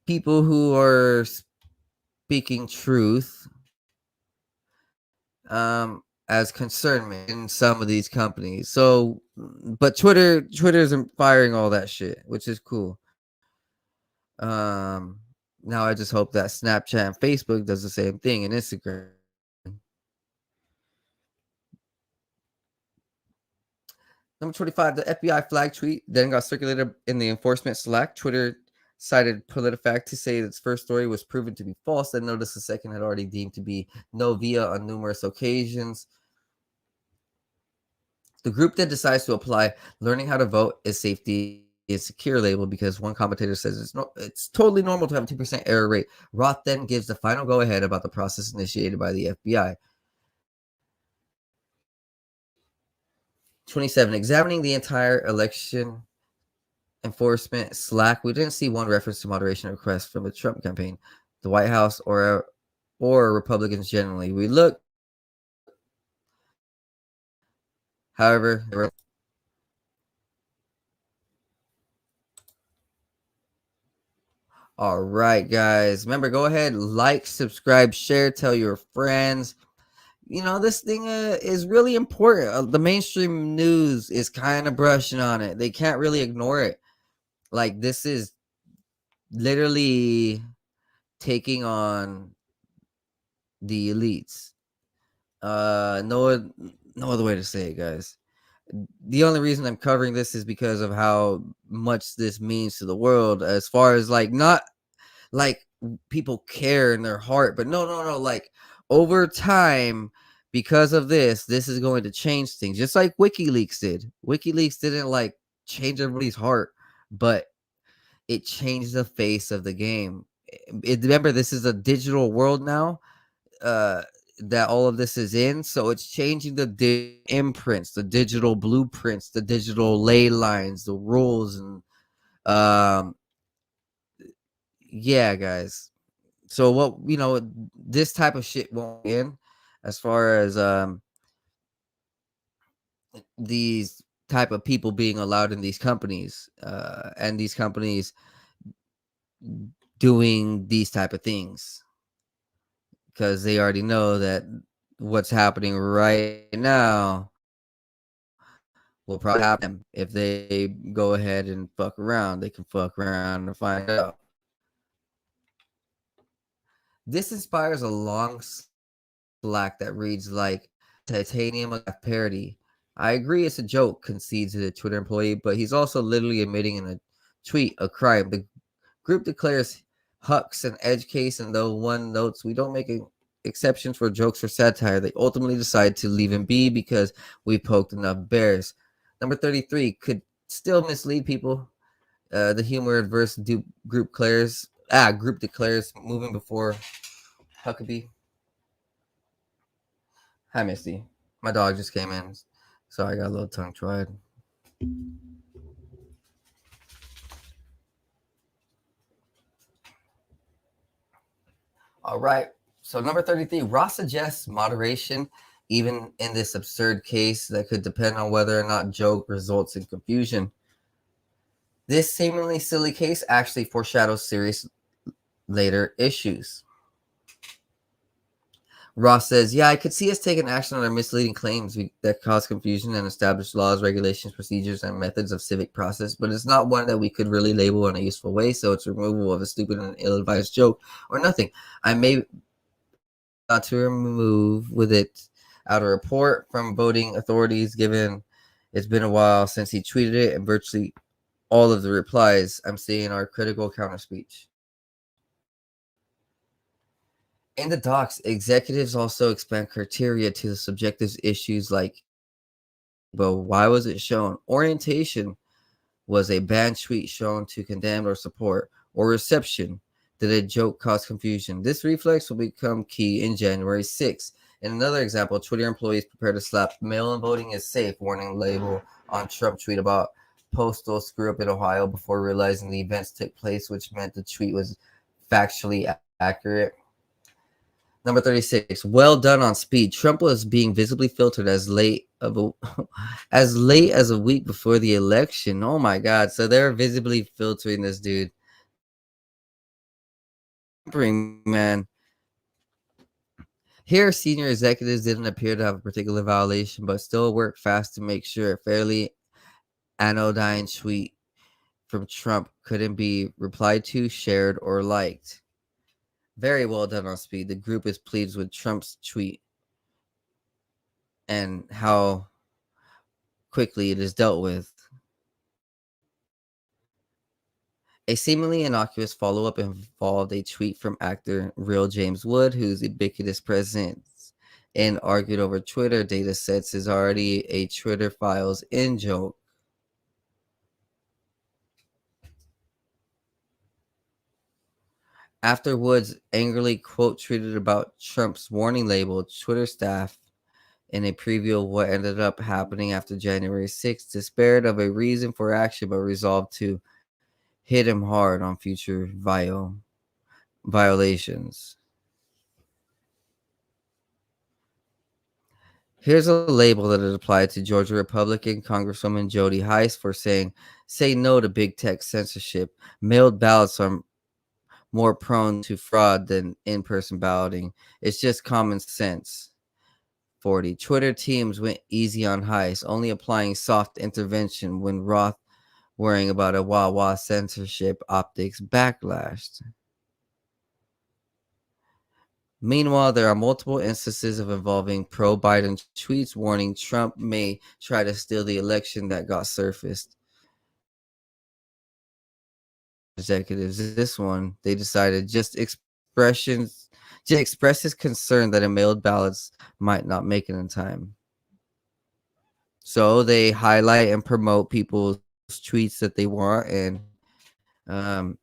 people who are speaking truth as concernment in some of these companies. So, but Twitter isn't firing all that shit, which is cool. Now I just hope that Snapchat and Facebook does the same thing, and Instagram. Number 25, the FBI flag tweet then got circulated in the enforcement Slack. Twitter cited PolitiFact to say its first story was proven to be false. Then noticed the second had already deemed to be no via on numerous occasions. The group then decides to apply learning how to vote is safety is secure label because one commentator says it's totally normal to have a 2% error rate. Roth then gives the final go-ahead about the process initiated by the FBI. 27, examining the entire election enforcement Slack, we didn't see one reference to moderation requests from the Trump campaign, the White House, or Republicans generally. We look, however, there were all right, guys. Remember, go ahead, like, subscribe, share, tell your friends. You know, this thing is really important. The mainstream news is kind of brushing on it. They can't really ignore it. Like, this is literally taking on the elites. No other way to say it, guys. The only reason I'm covering this is because of how much this means to the world, as far as like not like people care in their heart, but no, like over time, because of this is going to change things, just like WikiLeaks did. WikiLeaks didn't like change everybody's heart, but it changed the face of the game. Remember, this is a digital world now that all of this is in, so it's changing the imprints, the digital blueprints, the digital ley lines, the rules, and yeah, guys. So what, you know, this type of shit won't in as far as these type of people being allowed in these companies and these companies doing these type of things, because they already know that what's happening right now will probably happen. If they go ahead and fuck around, they can fuck around and find out. This inspires a long Slack that reads like titanium parody. I agree it's a joke, concedes the Twitter employee, but he's also literally admitting in a tweet a crime. The group declares Hux and Edge case, and though one notes we don't make exceptions for jokes or satire, they ultimately decide to leave him be because we poked enough bears. Number 33 could still mislead people. The humor adverse group declares moving before Huckabee. Hi, Misty. My dog just came in. Sorry, I got a little tongue tied. All right. So number 33, Ross suggests moderation, even in this absurd case that could depend on whether or not joke results in confusion. This seemingly silly case actually foreshadows serious later issues. Ross says, yeah, I could see us taking action on our misleading claims that cause confusion and establish laws, regulations, procedures, and methods of civic process, but it's not one that we could really label in a useful way, so it's removal of a stupid and ill-advised joke or nothing. I may not to remove with it out a report from voting authorities, given it's been a while since he tweeted it, and virtually all of the replies I'm seeing are critical counter speech. In the docs, executives also expand criteria to the subjective issues like, but why was it shown? Orientation, was a banned tweet shown to condemn or support, or reception, did a joke cause confusion? This reflex will become key in January 6th. In another example, Twitter employees prepare to slap mail-in voting is safe warning label on Trump tweet about postal screw-up in Ohio before realizing the events took place, which meant the tweet was factually accurate. Number 36, well done on speed. Trump was being visibly filtered as late as a week before the election. Oh my God. So they're visibly filtering this dude. Man. Here, senior executives didn't appear to have a particular violation, but still worked fast to make sure a fairly anodyne tweet from Trump couldn't be replied to, shared, or liked. Very well done on speed. The group is pleased with Trump's tweet and how quickly it is dealt with. A seemingly innocuous follow-up involved a tweet from actor Real James Wood, whose ubiquitous presence and argued over Twitter data sets is already a Twitter files in joke. After Woods angrily quote tweeted about Trump's warning label, Twitter staff in a preview of what ended up happening after January 6th despaired of a reason for action but resolved to hit him hard on future violations. Here's a label that is applied to Georgia Republican Congresswoman Jody Hice for saying, say no to big tech censorship. Mailed ballots are more prone to fraud than in-person balloting. It's just common sense. 40. Twitter teams went easy on Hice, only applying soft intervention when Roth worrying about a Wawa censorship optics backlash. Meanwhile, there are multiple instances of involving pro-Biden tweets warning Trump may try to steal the election that got surfaced. Executives, this one, they decided just express his concern that a mailed ballots might not make it in time. So they highlight and promote people's tweets that they want and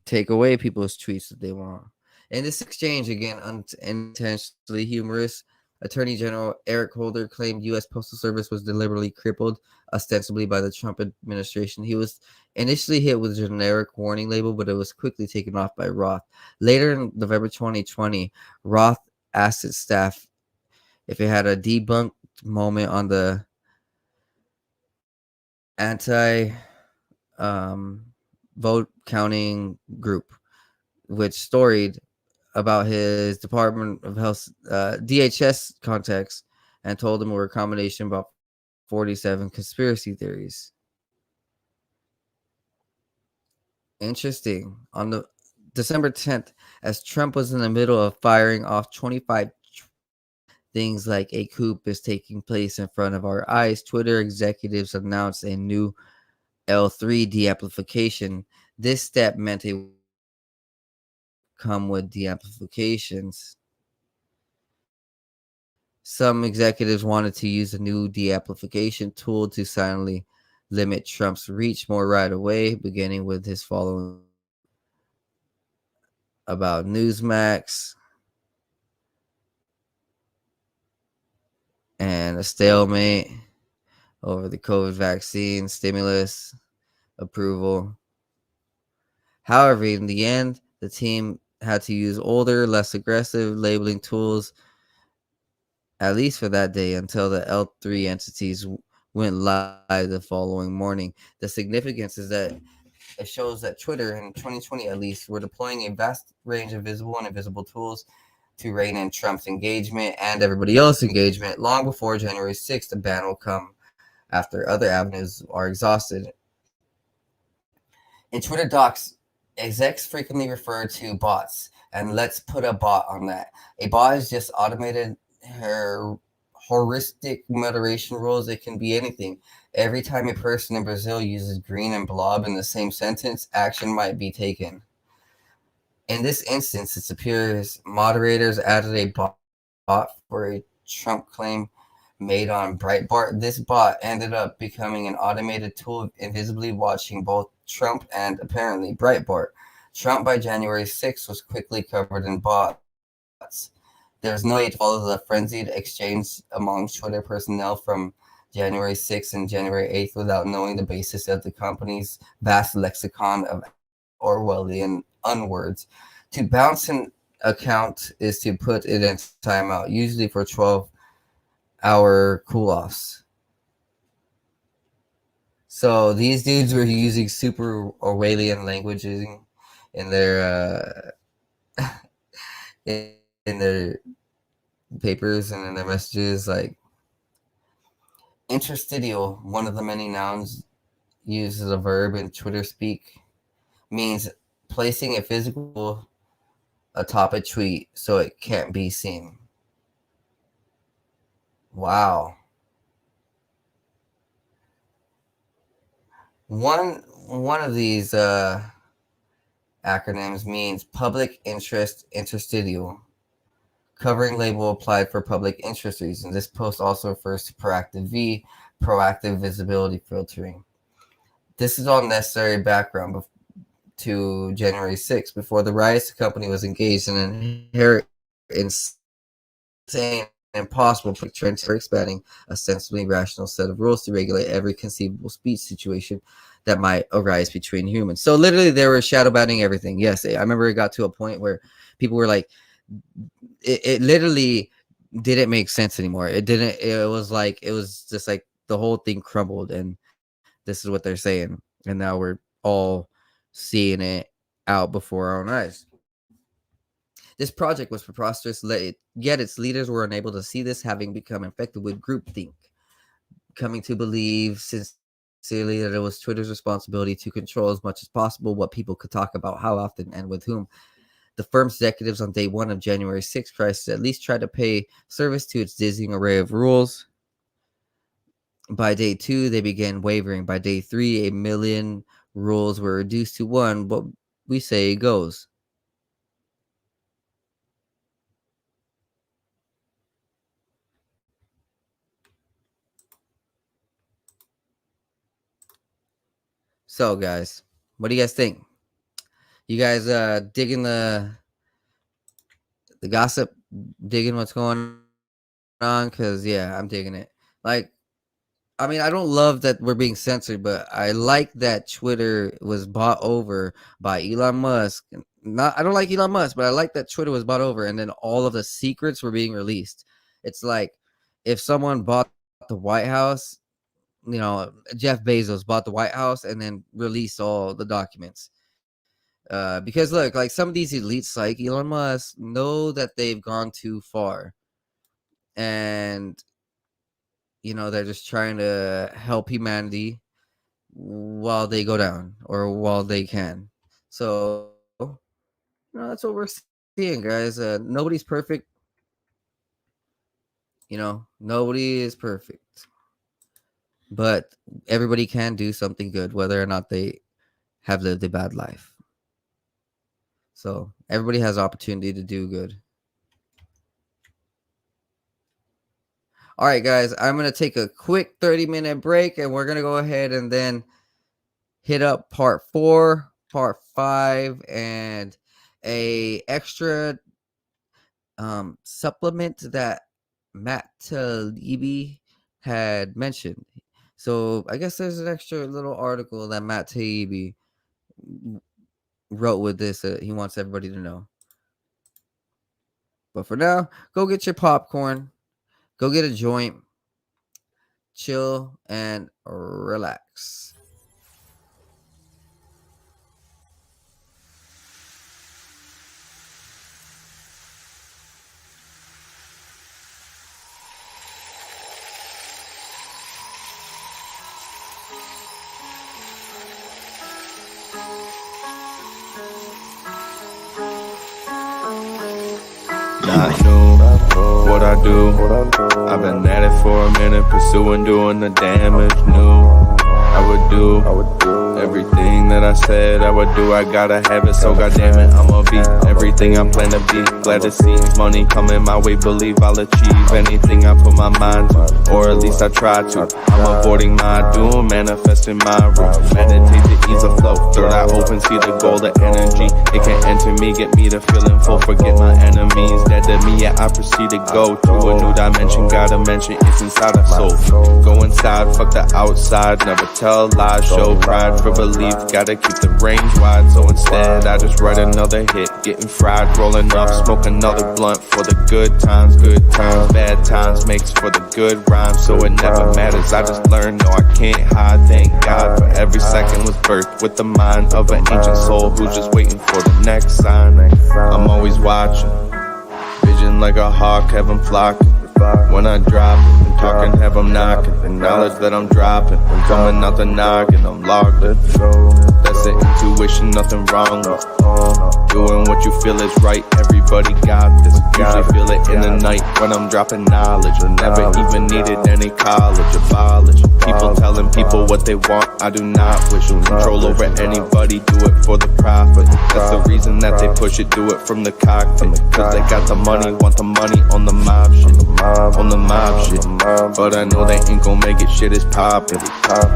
take away people's tweets that they want. In this exchange, again, unintentionally humorous, Attorney General Eric Holder claimed U.S. Postal Service was deliberately crippled, ostensibly by the Trump administration. He was initially hit with a generic warning label, but it was quickly taken off by Roth. Later in November 2020, Roth asked its staff if it had a debunked moment on the vote counting group, which storied about his Department of Health DHS contacts and told them were a combination about 47 conspiracy theories. Interesting. On the December 10th, as Trump was in the middle of firing off 25 things like a coup is taking place in front of our eyes, Twitter executives announced a new L3 de-amplification. This step meant a come with de-amplifications. Some executives wanted to use a new de-amplification tool to silently limit Trump's reach more right away, beginning with his following about Newsmax and a stalemate over the COVID vaccine stimulus approval. However, in the end, the team had to use older, less aggressive labeling tools, at least for that day, until the L3 entities went live the following morning. The significance is that it shows that Twitter, in 2020 at least, were deploying a vast range of visible and invisible tools to rein in Trump's engagement and everybody else's engagement long before January 6th. The ban will come after other avenues are exhausted. In Twitter docs, execs frequently refer to bots, and let's put a bot on that. A bot is just automated heuristic moderation rules. It can be anything. Every time a person in Brazil uses green and blob in the same sentence, action might be taken. In this instance, it appears moderators added a bot for a Trump claim made on Breitbart. This bot ended up becoming an automated tool invisibly watching both Trump and apparently Breitbart. Trump by January 6th was quickly covered in bots. There's no way to follow the frenzied exchange among Twitter personnel from January 6th and January 8th without knowing the basis of the company's vast lexicon of Orwellian unwords. To bounce an account is to put it in timeout, usually for 12-hour cool-offs. So these dudes were using super Orwellian languages in their in their papers and in their messages, like interstitial, one of the many nouns used as a verb in Twitter speak, means placing a physical atop a tweet so it can't be seen. Wow. One of these acronyms means public interest interstitial. Covering label applied for public interest reasons. This post also refers to proactive visibility filtering. This is all necessary background to January 6th. Before the riots, the company was engaged in an inherent insane and impossible trend for expanding a sensibly rational set of rules to regulate every conceivable speech situation that might arise between humans. So literally they were shadow banning everything. Yes, I remember it got to a point where people were like, it literally didn't make sense anymore. It was just like the whole thing crumbled, and this is what they're saying. And now we're all seeing it out before our own eyes. This project was preposterous, yet its leaders were unable to see this, having become infected with groupthink, coming to believe sincerely that it was Twitter's responsibility to control as much as possible what people could talk about, how often, and with whom. The firm's executives on day one of January 6th crisis at least tried to pay service to its dizzying array of rules. By day two, they began wavering. By day three, 1 million rules were reduced to one, but we say it goes. So, guys, what do you guys think? You guys digging the gossip, digging what's going on? Because, yeah, I'm digging it. Like, I mean, I don't love that we're being censored, but I like that Twitter was bought over by Elon Musk. I don't like Elon Musk, but I like that Twitter was bought over, and then all of the secrets were being released. It's like if someone bought the White House, Jeff Bezos bought the White House and then released all the documents. Because look, like some of these elites, like Elon Musk, know that they've gone too far, and they're just trying to help humanity while they go down or while they can. So, that's what we're seeing, guys. Nobody's perfect. Nobody is perfect. But everybody can do something good, whether or not they have lived a bad life. So everybody has opportunity to do good. All right, guys, I'm going to take a quick 30-minute break, and we're going to go ahead and then hit up part 4, part 5, and a extra supplement that Matt Taibbi had mentioned. So I guess there's an extra little article that Matt Taibbi wrote with this he wants everybody to know. But for now, go get your popcorn, go get a joint, chill, and relax. Not new, what I do. I've been at it for a minute, pursuing, doing the damage. New, I would do everything that I said I would do. I gotta have it, so goddamn it, I'ma be everything I plan to be. Glad to see money coming my way, believe I'll achieve anything I put my mind to, or at least I try to. I'm avoiding my doom, manifesting my room. Meditate to ease the flow. Third eye open, see the goal, the energy. It can enter me, get me to feeling full. Forget my enemies, dead to me, yeah, I proceed to go to a new dimension. Gotta mention it's inside the soul. Go inside, fuck the outside. Never tell lies, show pride for belief. Gotta keep the range wide, so instead I just write another hit. Getting fried, rolling up, smoke another blunt for the good times. Good times, bad times makes for the good rhymes. So it never matters, I just learned, no I can't hide. Thank God for every second was birthed with the mind of an ancient soul who's just waiting for the next sign. I'm always watching, vision like a hawk, have 'em flocking. When I drop it, and talking, have 'em knocking. The knowledge that I'm dropping, I'm coming out the noggin, I'm logged in. That's the intuition, nothing wrong with doing what you feel is right. Everybody got this. Usually feel it in the night when I'm dropping knowledge. I never even needed any college. Abolish people telling people what they want. I do not wish control over anybody. Do it for the profit. That's the reason that they push it. Do it from the cockpit. Cause they got the money, want the money on the mob shit. On the mob shit. But I know they ain't gon' make it. Shit is poppin'.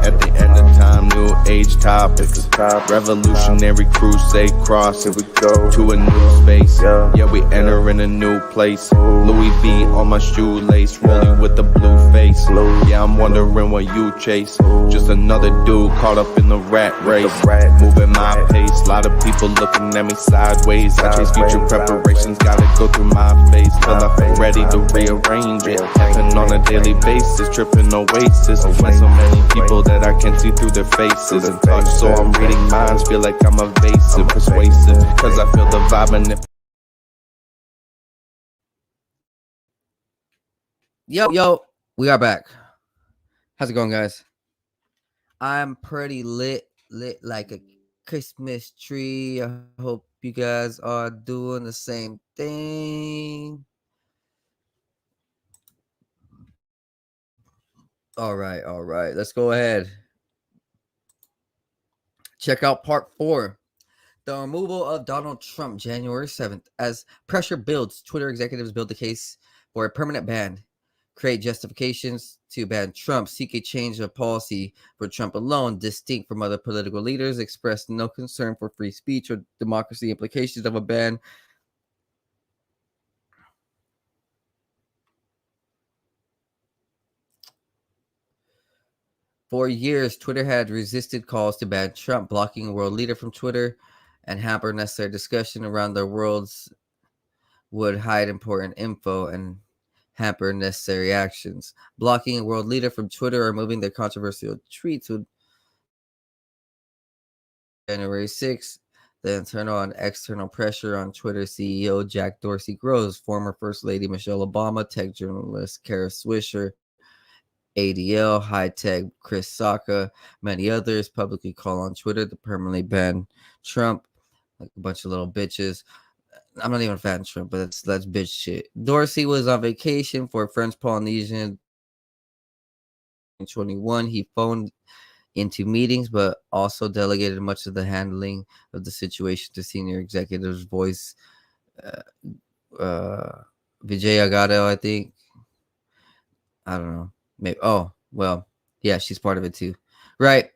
At the end of time, new age topics. Revolutionary crusade cross. Here we go to a new space. Yeah, we enter in a new place. Louis V on my shoelace, rolling with the blue face. Yeah, I'm wondering what you chase. Just another dude caught up in the rat race. Moving my pace, lot of people looking at me sideways. I chase future preparations, gotta go through my phase till I feel ready to rearrange it. Happen on a daily basis, tripping oasis. When so many people that I can see through their faces and touch, so I'm reading minds, feel like I'm evasive, persuasive, cause I feel the vibe and it. Yo, we are back. How's it going, guys? I'm pretty lit like a Christmas tree. I hope you guys are doing the same thing. All right. Let's go ahead. Check out part 4. The removal of Donald Trump, January 7th. As pressure builds, Twitter executives build the case for a permanent ban. Create justifications to ban Trump. Seek a change of policy for Trump alone, distinct from other political leaders. Expressed no concern for free speech or democracy implications of a ban. For years, Twitter had resisted calls to ban Trump, blocking a world leader from Twitter and hamper necessary discussion around the world's would hide important info and hamper necessary actions. Blocking a world leader from Twitter or removing their controversial tweets would January 6th. The internal and external pressure on Twitter CEO Jack Dorsey grows. Former First Lady Michelle Obama, tech journalist Kara Swisher, ADL, high tech Chris Sacca, many others publicly call on Twitter to permanently ban Trump, like a bunch of little bitches. I'm not even a fan of Trump, but that's bitch shit. Dorsey was on vacation for French Polynesian in 2021. He phoned into meetings, but also delegated much of the handling of the situation to senior executives. Voice Vijay Agado, I think. I don't know. Maybe. Oh, well, yeah, she's part of it too. Right.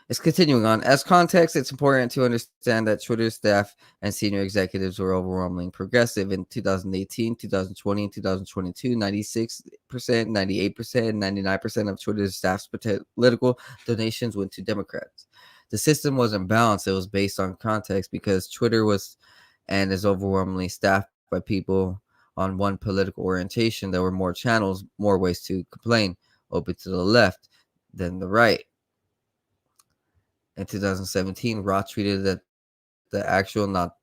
It's continuing on. As context, it's important to understand that Twitter staff and senior executives were overwhelmingly progressive in 2018, 2020, and 2022. 96%, 98%, 99% of Twitter's staff's political donations went to Democrats. The system wasn't balanced. It was based on context because Twitter was and is overwhelmingly staffed by people on one political orientation. There were more channels, more ways to complain, open to the left than the right. In 2017, Roth tweeted that the actual not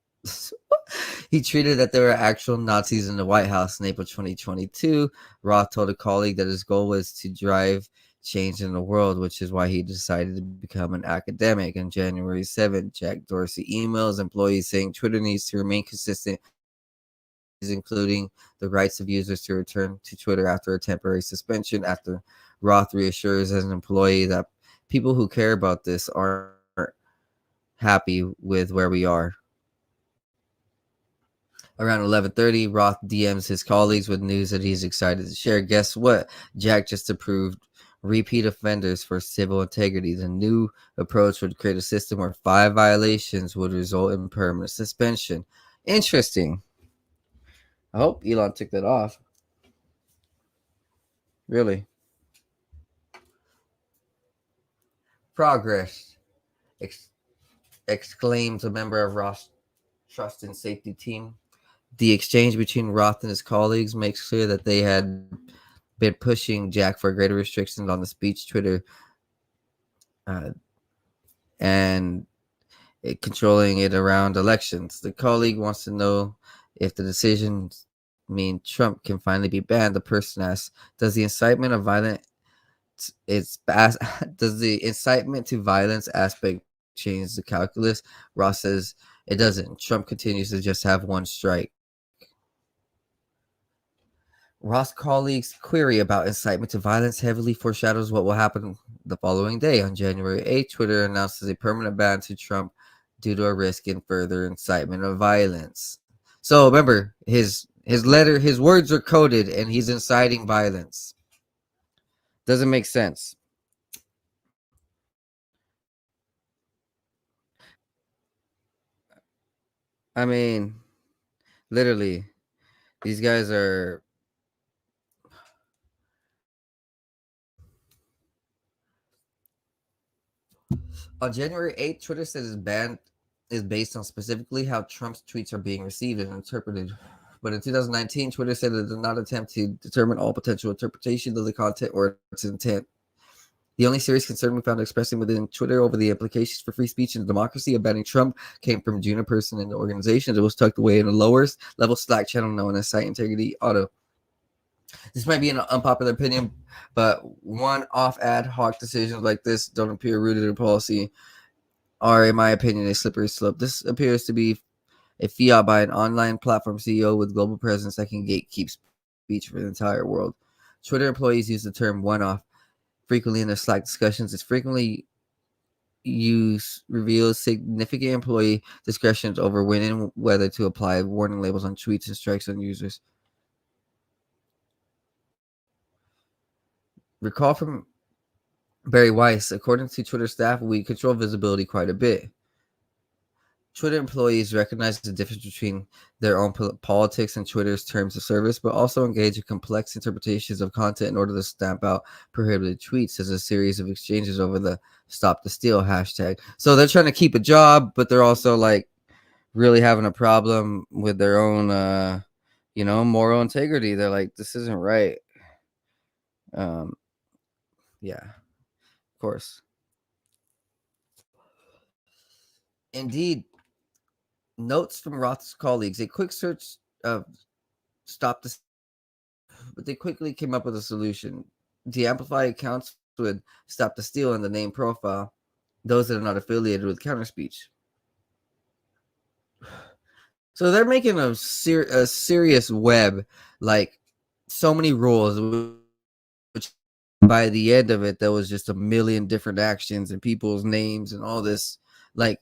he tweeted that there were actual Nazis in the White House in April 2022. Roth told a colleague that his goal was to drive change in the world, which is why he decided to become an academic. On January 7th, Jack Dorsey emails employees saying Twitter needs to remain consistent, including the rights of users to return to Twitter after a temporary suspension. After Roth reassures as an employee that people who care about this aren't happy with where we are. Around 11:30, Roth DMs his colleagues with news that he's excited to share. Guess what? Jack just approved repeat offenders for civil integrity. The new approach would create a system where 5 violations would result in permanent suspension. Interesting. I hope Elon took that off. Really. Progress, exclaims a member of Roth's trust and safety team. The exchange between Roth and his colleagues makes clear that they had been pushing Jack for greater restrictions on the speech Twitter and controlling it around elections. The colleague wants to know if the decisions mean Trump can finally be banned. The person asks, does the incitement to violence aspect change the calculus? Ross says it doesn't. Trump continues to just have one strike. Ross colleagues' query about incitement to violence heavily foreshadows what will happen the following day. On January 8th, Twitter announces a permanent ban to Trump due to a risk in further incitement of violence. So remember, his words are coded and he's inciting violence. Doesn't make sense. I mean, literally, these guys are... On January 8th, Twitter says his ban is based on specifically how Trump's tweets are being received and interpreted. But in 2019, Twitter said it did not attempt to determine all potential interpretations of the content or its intent. The only serious concern we found expressing within Twitter over the implications for free speech and democracy of banning Trump came from Juna person in the organization that was tucked away in a lower level Slack channel known as Site Integrity Auto. This might be an unpopular opinion, but one-off ad hoc decisions like this don't appear rooted in policy, are, in my opinion, a slippery slope. This appears to be a fiat by an online platform CEO with global presence that can gatekeep speech for the entire world. Twitter employees use the term one-off frequently in their Slack discussions. It's frequently used reveals significant employee discretions over when and whether to apply warning labels on tweets and strikes on users. Recall from Barry Weiss, according to Twitter staff, we control visibility quite a bit. Twitter employees recognize the difference between their own politics and Twitter's terms of service, but also engage in complex interpretations of content in order to stamp out prohibited tweets as a series of exchanges over the Stop the Steal hashtag. So they're trying to keep a job, but they're also like really having a problem with their own, moral integrity. They're like, this isn't right. Yeah, of course. Indeed, notes from Roth's colleagues. A quick search of Stop the... But they quickly came up with a solution. De-amplify accounts would Stop the Steal in the name profile, those that are not affiliated with counterspeech. So they're making a serious web, like so many rules, which by the end of it, there was just a million different actions and people's names and all this. Like,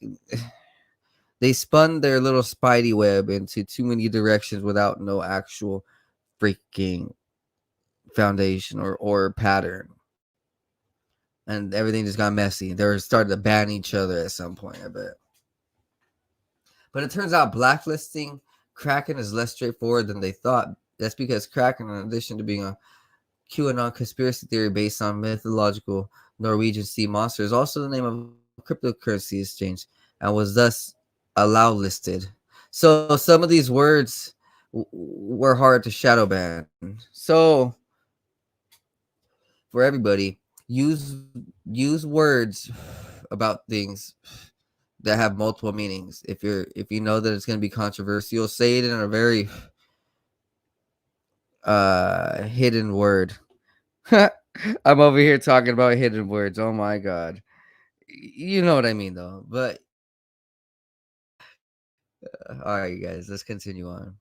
they spun their little spidey web into too many directions without no actual freaking foundation or pattern. And everything just got messy. They were starting to ban each other at some point, I bet. But it turns out blacklisting Kraken is less straightforward than they thought. That's because Kraken, in addition to being a QAnon conspiracy theory based on mythological Norwegian sea monster, is also the name of a cryptocurrency exchange and was thus allow listed. So some of these words were hard to shadow ban. So for everybody, use words about things that have multiple meanings. If you know that it's going to be controversial, say it in a very hidden word. I'm over here talking about hidden words. Oh my god. You know what I mean though. But all right, you guys, let's continue on.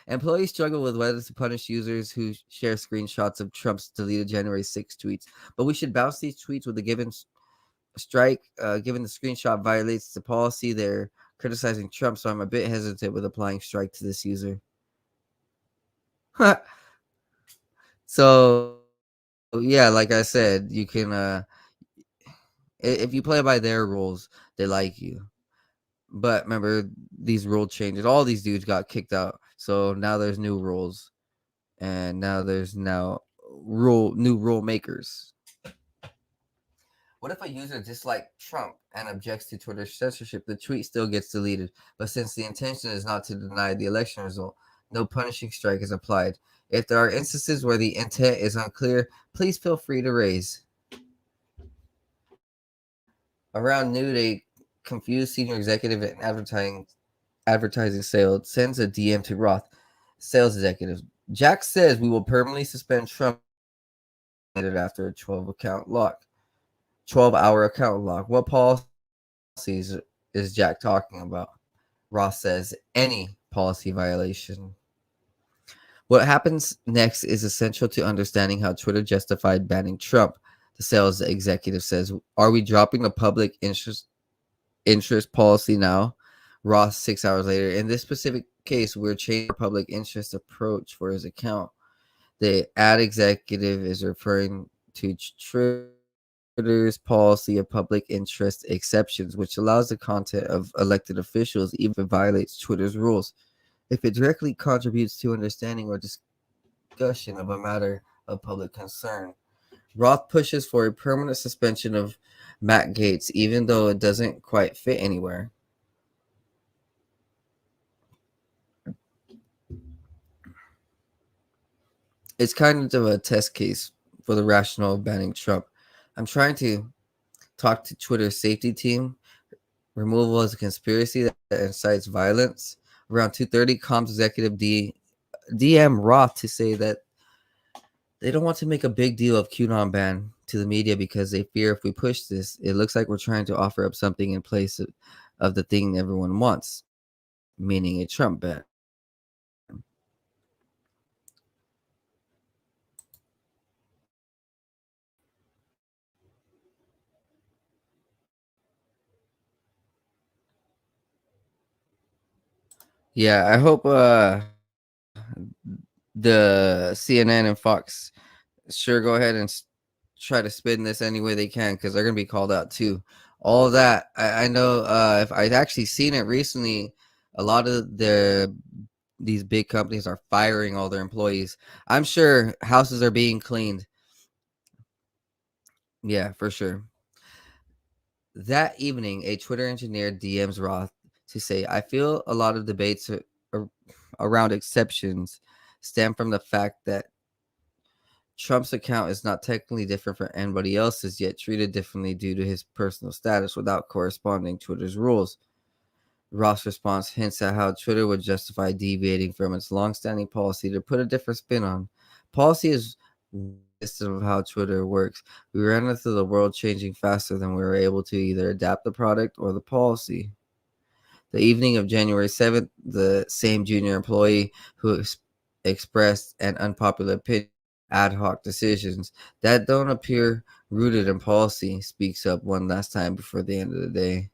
Employees struggle with whether to punish users who share screenshots of Trump's deleted January 6 tweets, but we should bounce these tweets with a given strike, given the screenshot violates the policy. They're criticizing Trump, so I'm a bit hesitant with applying strike to this user. So, yeah, like I said, you can, if you play by their rules, they like you. But remember, these rule changes. All these dudes got kicked out, so now there's new rules, and now there's new rule makers. What if a user dislikes Trump and objects to Twitter censorship? The tweet still gets deleted, but since the intention is not to deny the election result, no punishing strike is applied. If there are instances where the intent is unclear, please feel free to raise. Around noon, a confused senior executive in advertising sales sends a DM to Roth sales executives. Jack says we will permanently suspend Trump after a 12-hour account lock. What policies is Jack talking about? Roth says any policy violation. What happens next is essential to understanding how Twitter justified banning Trump. The sales executive says, are we dropping the public interest policy now? Roth 6 hours later. In this specific case, we're changing our public interest approach for his account. The ad executive is referring to Twitter's policy of public interest exceptions, which allows the content of elected officials even if it violates Twitter's rules, if it directly contributes to understanding or discussion of a matter of public concern. Roth pushes for a permanent suspension of Matt Gaetz, even though it doesn't quite fit anywhere. It's kind of a test case for the rationale of banning Trump. I'm trying to talk to Twitter's safety team. Removal is a conspiracy that incites violence. Around 2:30, comms executive DM Roth to say that they don't want to make a big deal of QAnon ban to the media because they fear if we push this, it looks like we're trying to offer up something in place of the thing everyone wants, meaning a Trump ban. Yeah, I hope the CNN and Fox sure go ahead and try to spin this any way they can because they're gonna be called out too. All of that, I know. If I've actually seen it recently, a lot of these big companies are firing all their employees. I'm sure houses are being cleaned. Yeah, for sure. That evening, a Twitter engineer DMs Roth to say, I feel a lot of debates around exceptions stem from the fact that Trump's account is not technically different from anybody else's, yet treated differently due to his personal status without corresponding Twitter's rules. Roth's response hints at how Twitter would justify deviating from its longstanding policy to put a different spin on. Policy is system of how Twitter works. We ran into the world changing faster than we were able to either adapt the product or the policy. The evening of January 7th, the same junior employee who expressed an unpopular opinion ad hoc decisions that don't appear rooted in policy, speaks up one last time before the end of the day.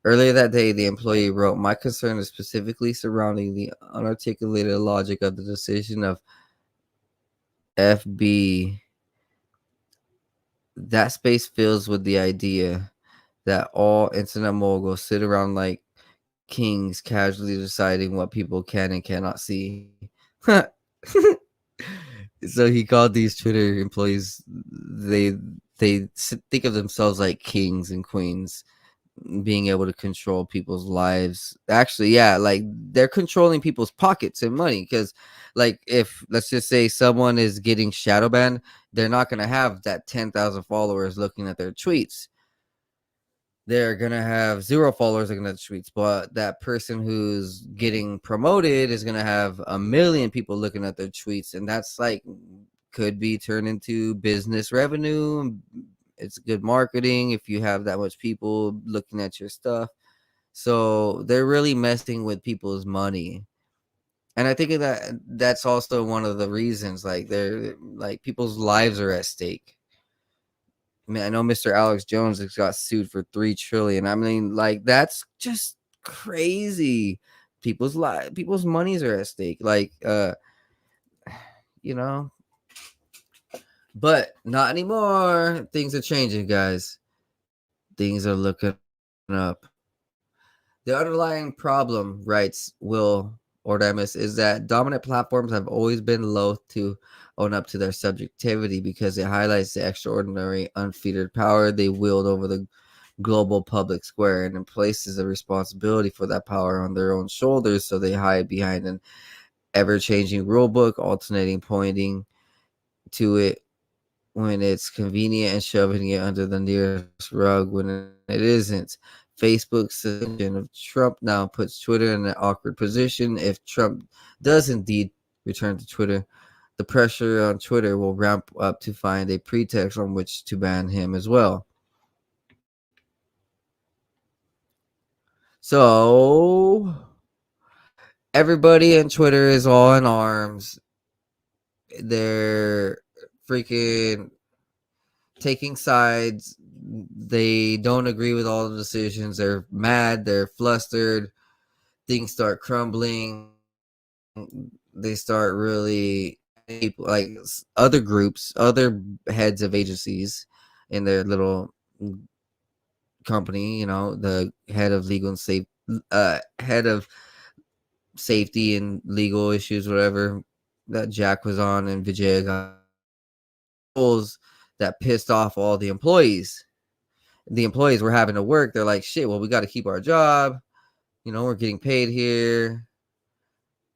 Earlier that day, the employee wrote, "My concern is specifically surrounding the unarticulated logic of the decision of FB. That space fills with the idea that all internet moguls sit around like kings casually deciding what people can and cannot see." So he called these Twitter employees, they think of themselves like kings and queens, being able to control people's lives. Actually, yeah, like they're controlling people's pockets and money, because like if let's just say someone is getting shadow banned, they're not going to have that 10,000 followers looking at their tweets. They're gonna have 0 followers looking at the tweets, but that person who's getting promoted is gonna have 1,000,000 people looking at their tweets, and that's like could be turned into business revenue. It's good marketing if you have that much people looking at your stuff. So they're really messing with people's money. And I think that's also one of the reasons, like they're like people's lives are at stake. I mean, I know Mr. Alex Jones has got sued for $3 trillion. I mean, like that's just crazy. People's monies are at stake. Like, you know, but not anymore. Things are changing, guys. Things are looking up. The underlying problem, writes Will Ordamus, is that dominant platforms have always been loath to own up to their subjectivity because it highlights the extraordinary unfettered power they wield over the global public square and places the responsibility for that power on their own shoulders, so they hide behind an ever-changing rulebook, alternating pointing to it when it's convenient and shoving it under the nearest rug when it isn't. Facebook's suspension of Trump now puts Twitter in an awkward position. If Trump does indeed return to Twitter, the pressure on Twitter will ramp up to find a pretext on which to ban him as well. So everybody in Twitter is all in arms. They're freaking taking sides. They don't agree with all the decisions. They're mad. They're flustered. Things start crumbling. They start really like other groups, other heads of agencies in their little company. You know, the head of legal and safe, head of safety and legal issues, whatever that Jack was on, and Vijay got that pissed off all the employees. The employees were having to work. They're like, shit, well, we got to keep our job. You know, we're getting paid here.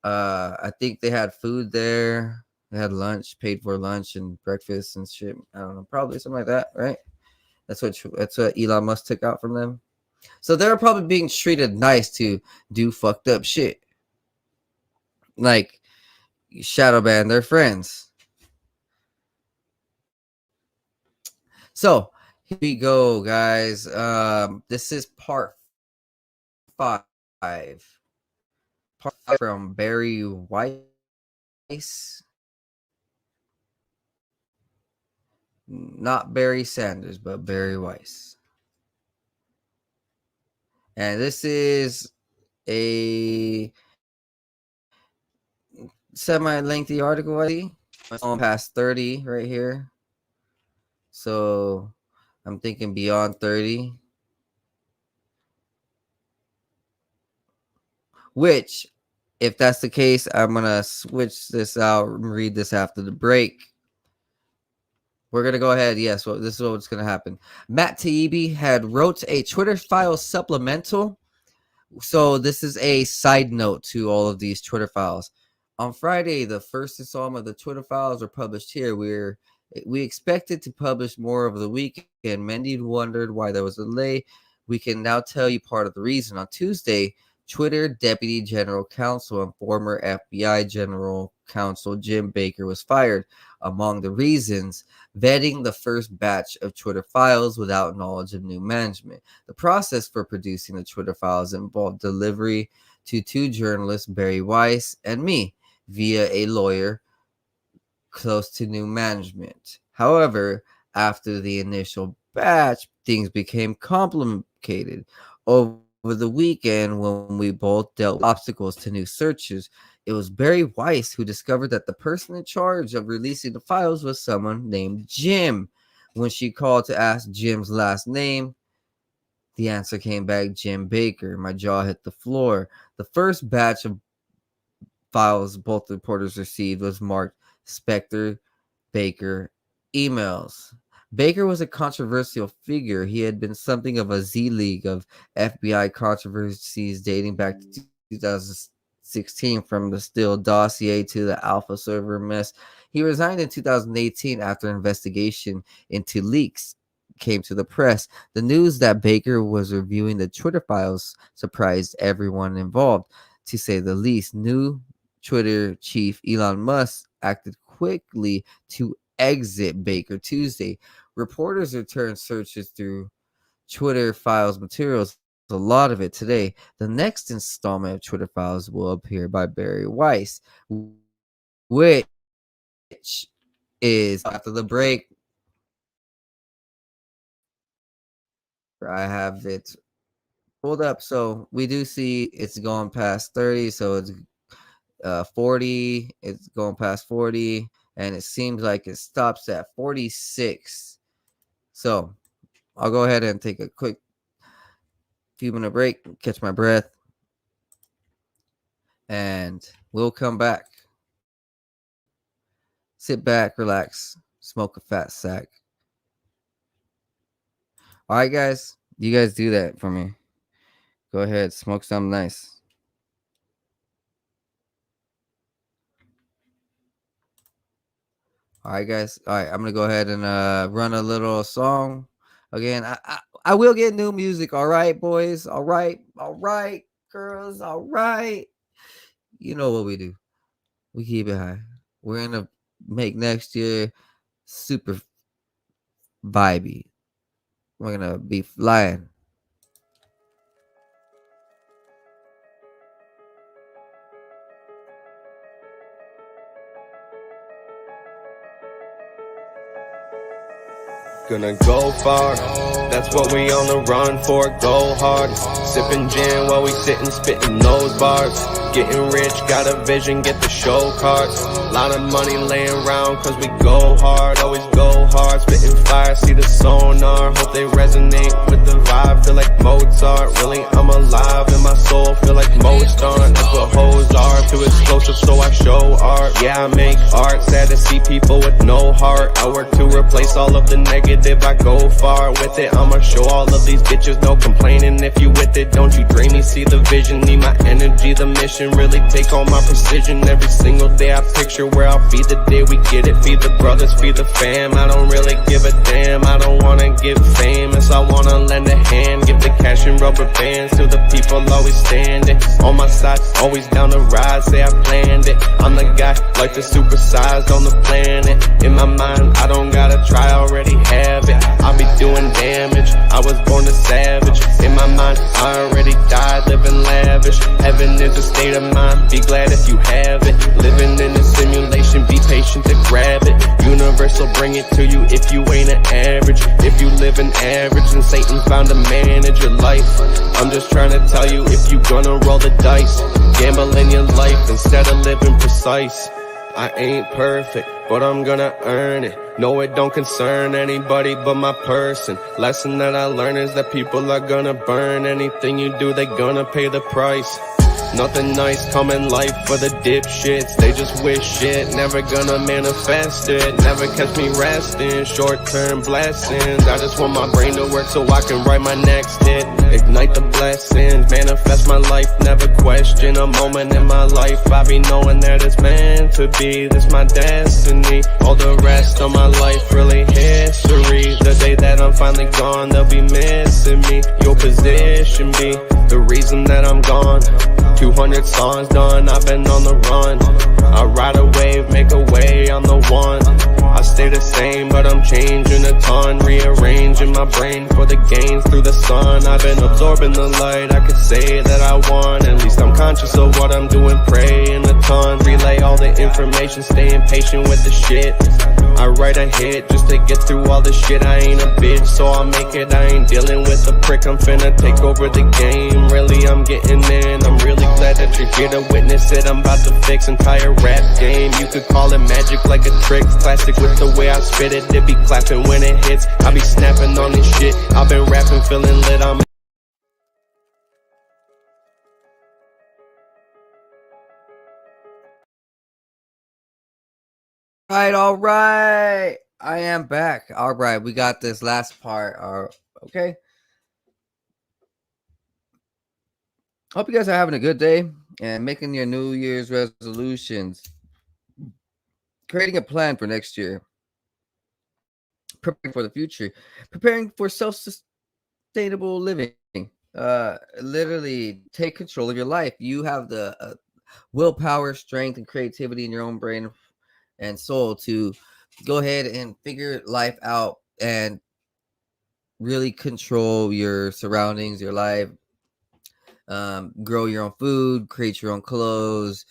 I think they had food there. They had lunch, paid for lunch and breakfast and shit. I don't know, probably something like that, right? That's what Elon Musk took out from them. So they're probably being treated nice to do fucked up shit, like shadow ban their friends. So here we go, guys. This is part 5. Part 5 from Barry Weiss. Not Barry Sanders, but Barry Weiss. And this is a semi-lengthy article, I see. It's on past 30 right here. So I'm thinking beyond 30. Which, if that's the case, I'm going to switch this out and read this after the break. We're going to go ahead. Yes, well, this is what's going to happen. Matt Taibbi had wrote a Twitter Files supplemental. So this is a side note to all of these Twitter files. On Friday, the first installment of the Twitter files were published here. We expected to publish more over the weekend. Many wondered why there was a delay. We can now tell you part of the reason. On Tuesday, Twitter Deputy General Counsel and former FBI General Counsel Jim Baker was fired. Among the reasons, vetting the first batch of Twitter files without knowledge of new management. The process for producing the Twitter files involved delivery to 2 journalists, Barry Weiss and me, via a lawyer close to new management. However, after the initial batch, things became complicated. Over the weekend, when we both dealt with obstacles to new searches, it was Barry Weiss who discovered that the person in charge of releasing the files was someone named Jim. When she called to ask Jim's last name, the answer came back, Jim Baker. My jaw hit the floor. The first batch of files both reporters received was marked Spectre Baker emails. Baker was a controversial figure. He had been something of a Z-League of FBI controversies dating back to 2016, from the Steele dossier to the Alpha server mess. He resigned in 2018 after investigation into leaks came to the press. The news that Baker was reviewing the Twitter files surprised everyone involved, to say the least. New Twitter chief Elon Musk acted quickly to exit Baker Tuesday. Reporters returned searches through Twitter files materials, a lot of it today. The next installment of Twitter files will appear by Barry Weiss, which is after the break. I have it pulled up, so we do see it's going past 30, so it's 40, it's going past 40, and it seems like it stops at 46. So I'll go ahead and take a quick few minute break, catch my breath, and we'll come back. Sit back, relax, smoke a fat sack. All right, guys, you guys do that for me. Go ahead, smoke something nice. All right, guys. All right, I'm gonna go ahead and run a little song again. I will get new music. All right, boys. All right, girls. All right. You know what we do. We keep it high. We're gonna make next year super vibey. We're gonna be flying. Gonna go far, that's what we on the run for, go hard. Sipping gin while we sitting, spitting those bars. Getting rich, got a vision, get the show cards. Lot of money laying around cause we go hard, always go hard. Spitting fire, see the sonar, hope they resonate with the vibe. Feel like Mozart, really I'm alive in my soul, feel like Mozart. That's what hoes are, too explosive so I show art. Yeah, I make art, sad to see people with no heart. I work to replace all of the negative, I go far with it. I'ma show all of these bitches, no complaining if you with it. Don't you dream me, see the vision, need my energy, the mission. Really take all my precision, every single day I picture where I'll be the day we get it. Feed the brothers, feed the fam, I don't really give a damn. I don't wanna get famous, I wanna lend a hand. Give the cash and rubber bands to the people always standing on my side, always down the ride, say I planned it. I'm the guy, like the supersized on the planet. In my mind, I don't gotta try, I already have it. I'll be doing damage, I was born a savage. In my mind, I already died, living lavish. Heaven is a state of mind, be glad if you have it. Living in a simulation, be patient to grab it. Universe will bring it to you if you ain't an average. If you live an average, then Satan's bound to manage your life. I'm just trying to tell you, if you gonna roll the dice, gamble in your life instead of living precise. I ain't perfect, but I'm gonna earn it. No, it don't concern anybody but my person. Lesson that I learned is that people are gonna burn. Anything you do, they gonna pay the price. Nothing nice come in life for the dipshits. They just wish shit, never gonna manifest it. Never catch me resting, short-term blessings. I just want my brain to work so I can write my next hit. Ignite the blessings, manifest my life, never question a moment in my life. I be knowing that it's meant to be, this my destiny. All the rest of my life really history. The day that I'm finally gone, they'll be missing me. Your position be the reason that I'm gone. 200 songs done, I've been on the run. I ride a wave, make a way, I'm the one. I stay stay the same, but I'm changing a ton, rearranging my brain for the gains through the sun. I've been absorbing the light, I could say that I won. At least I'm conscious of what I'm doing, praying a ton. Relay all the information, staying patient with the shit. I write a hit just to get through all the shit. I ain't a bitch, so I'll make it. I ain't dealing with the prick, I'm finna take over the game. Really, I'm getting in, I'm really glad that you're here to witness it. I'm about to fix entire rap game. You could call it magic, like a trick. Classic with the way I spit it. It be clapping when it hits. I be snapping on this shit. I've been rapping, feeling lit. I'm All right. I am back. All right, we got this last part. Okay. Hope you guys are having a good day and making your New Year's resolutions. Creating a plan for next year. Preparing for the future. Preparing for self-sustainable living. Literally take control of your life. You have the willpower, strength, and creativity in your own brain and soul to go ahead and figure life out and really control your surroundings, your life, grow your own food, create your own clothes,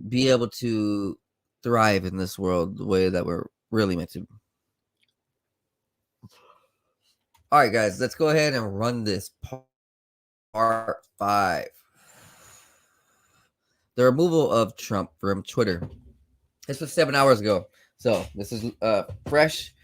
be able to thrive in this world the way that we're really meant to. All right, guys, let's go ahead and run this part 5. The removal of Trump from Twitter. This was 7 hours ago, so this is fresh.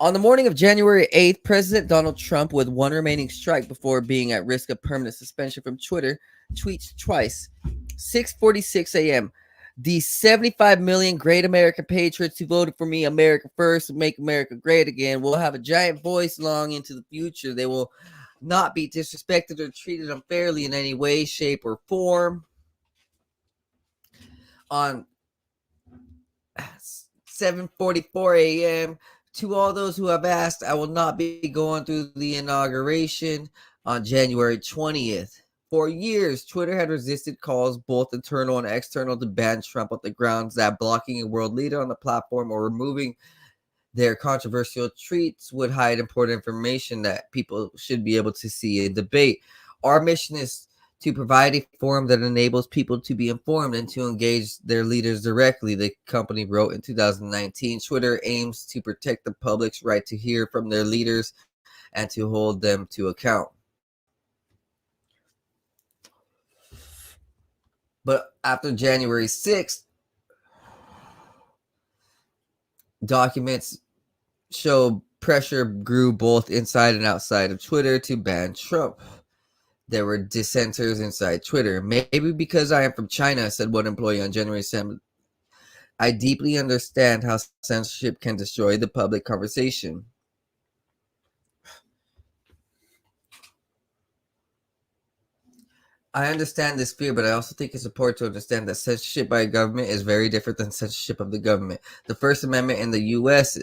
On the morning of January 8th, President Donald Trump, with one remaining strike before being at risk of permanent suspension from Twitter, tweets twice. 6:46 a.m. The 75 million great American patriots who voted for me, America first, make America great again, will have a giant voice long into the future. They will not be disrespected or treated unfairly in any way, shape, or form. On 7:44 a.m., to all those who have asked, I will not be going through the inauguration on January 20th. For years, Twitter had resisted calls, both internal and external, to ban Trump on the grounds that blocking a world leader on the platform or removing their controversial tweets would hide important information that people should be able to see and debate. Our mission is to provide a forum that enables people to be informed and to engage their leaders directly, the company wrote in 2019. Twitter aims to protect the public's right to hear from their leaders and to hold them to account. But after January 6th, documents show pressure grew both inside and outside of Twitter to ban Trump. There were dissenters inside Twitter. Maybe because I am from China, said one employee on January 7th. I deeply understand how censorship can destroy the public conversation. I understand this fear, but I also think it's important to understand that censorship by a government is very different than censorship of the government. The First Amendment in the U.S.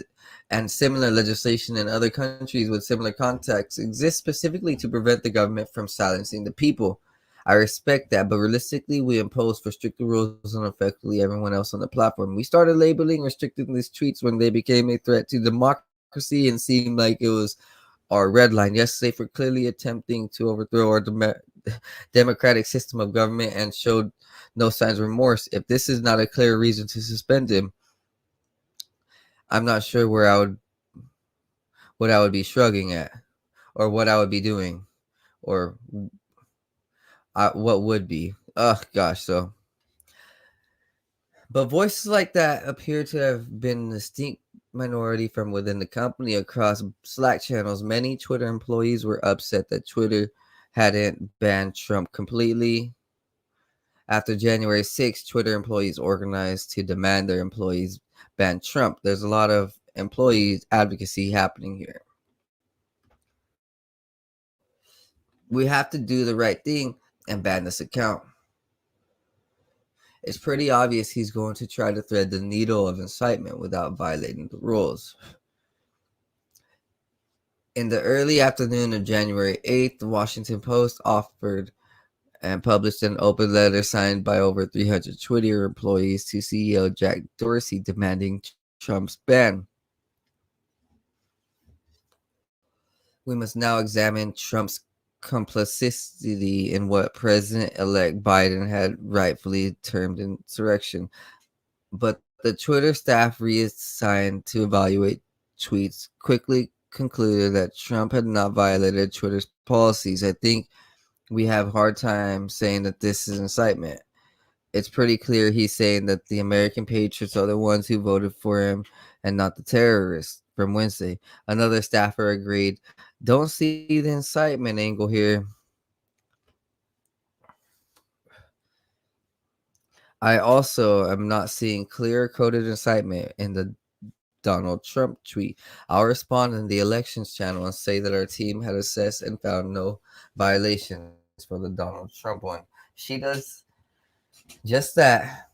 and similar legislation in other countries with similar contexts exists specifically to prevent the government from silencing the people. I respect that, but realistically, we impose for stricter rules on effectively everyone else on the platform. We started labeling restricting these tweets when they became a threat to democracy and seemed like it was our red line. Yesterday, for clearly attempting to overthrow our democratic system of government and showed no signs of remorse. If this is not a clear reason to suspend him, I'm not sure what I would be shrugging at, or what I would be doing, or what would be. Oh gosh, so. But voices like that appear to have been a distinct minority from within the company. Across Slack channels, many Twitter employees were upset that Twitter hadn't banned Trump completely. After January 6th, Twitter employees organized to demand their employees ban Trump. There's a lot of employees advocacy happening here. We have to do the right thing and ban this account. It's pretty obvious he's going to try to thread the needle of incitement without violating the rules. In the early afternoon of January 8th, the Washington Post offered and published an open letter signed by over 300 Twitter employees to CEO Jack Dorsey demanding Trump's ban. We must now examine Trump's complicity in what President-elect Biden had rightfully termed insurrection. But the Twitter staff reassigned to evaluate tweets quickly concluded that Trump had not violated Twitter's policies. I think we have a hard time saying that this is incitement. It's pretty clear he's saying that the American patriots are the ones who voted for him and not the terrorists from Wednesday. Another staffer agreed. Don't see the incitement angle here. I also am not seeing clear coded incitement in the Donald Trump tweet. I'll respond in the elections channel and say that our team had assessed and found no violations for the Donald Trump one. She does just that.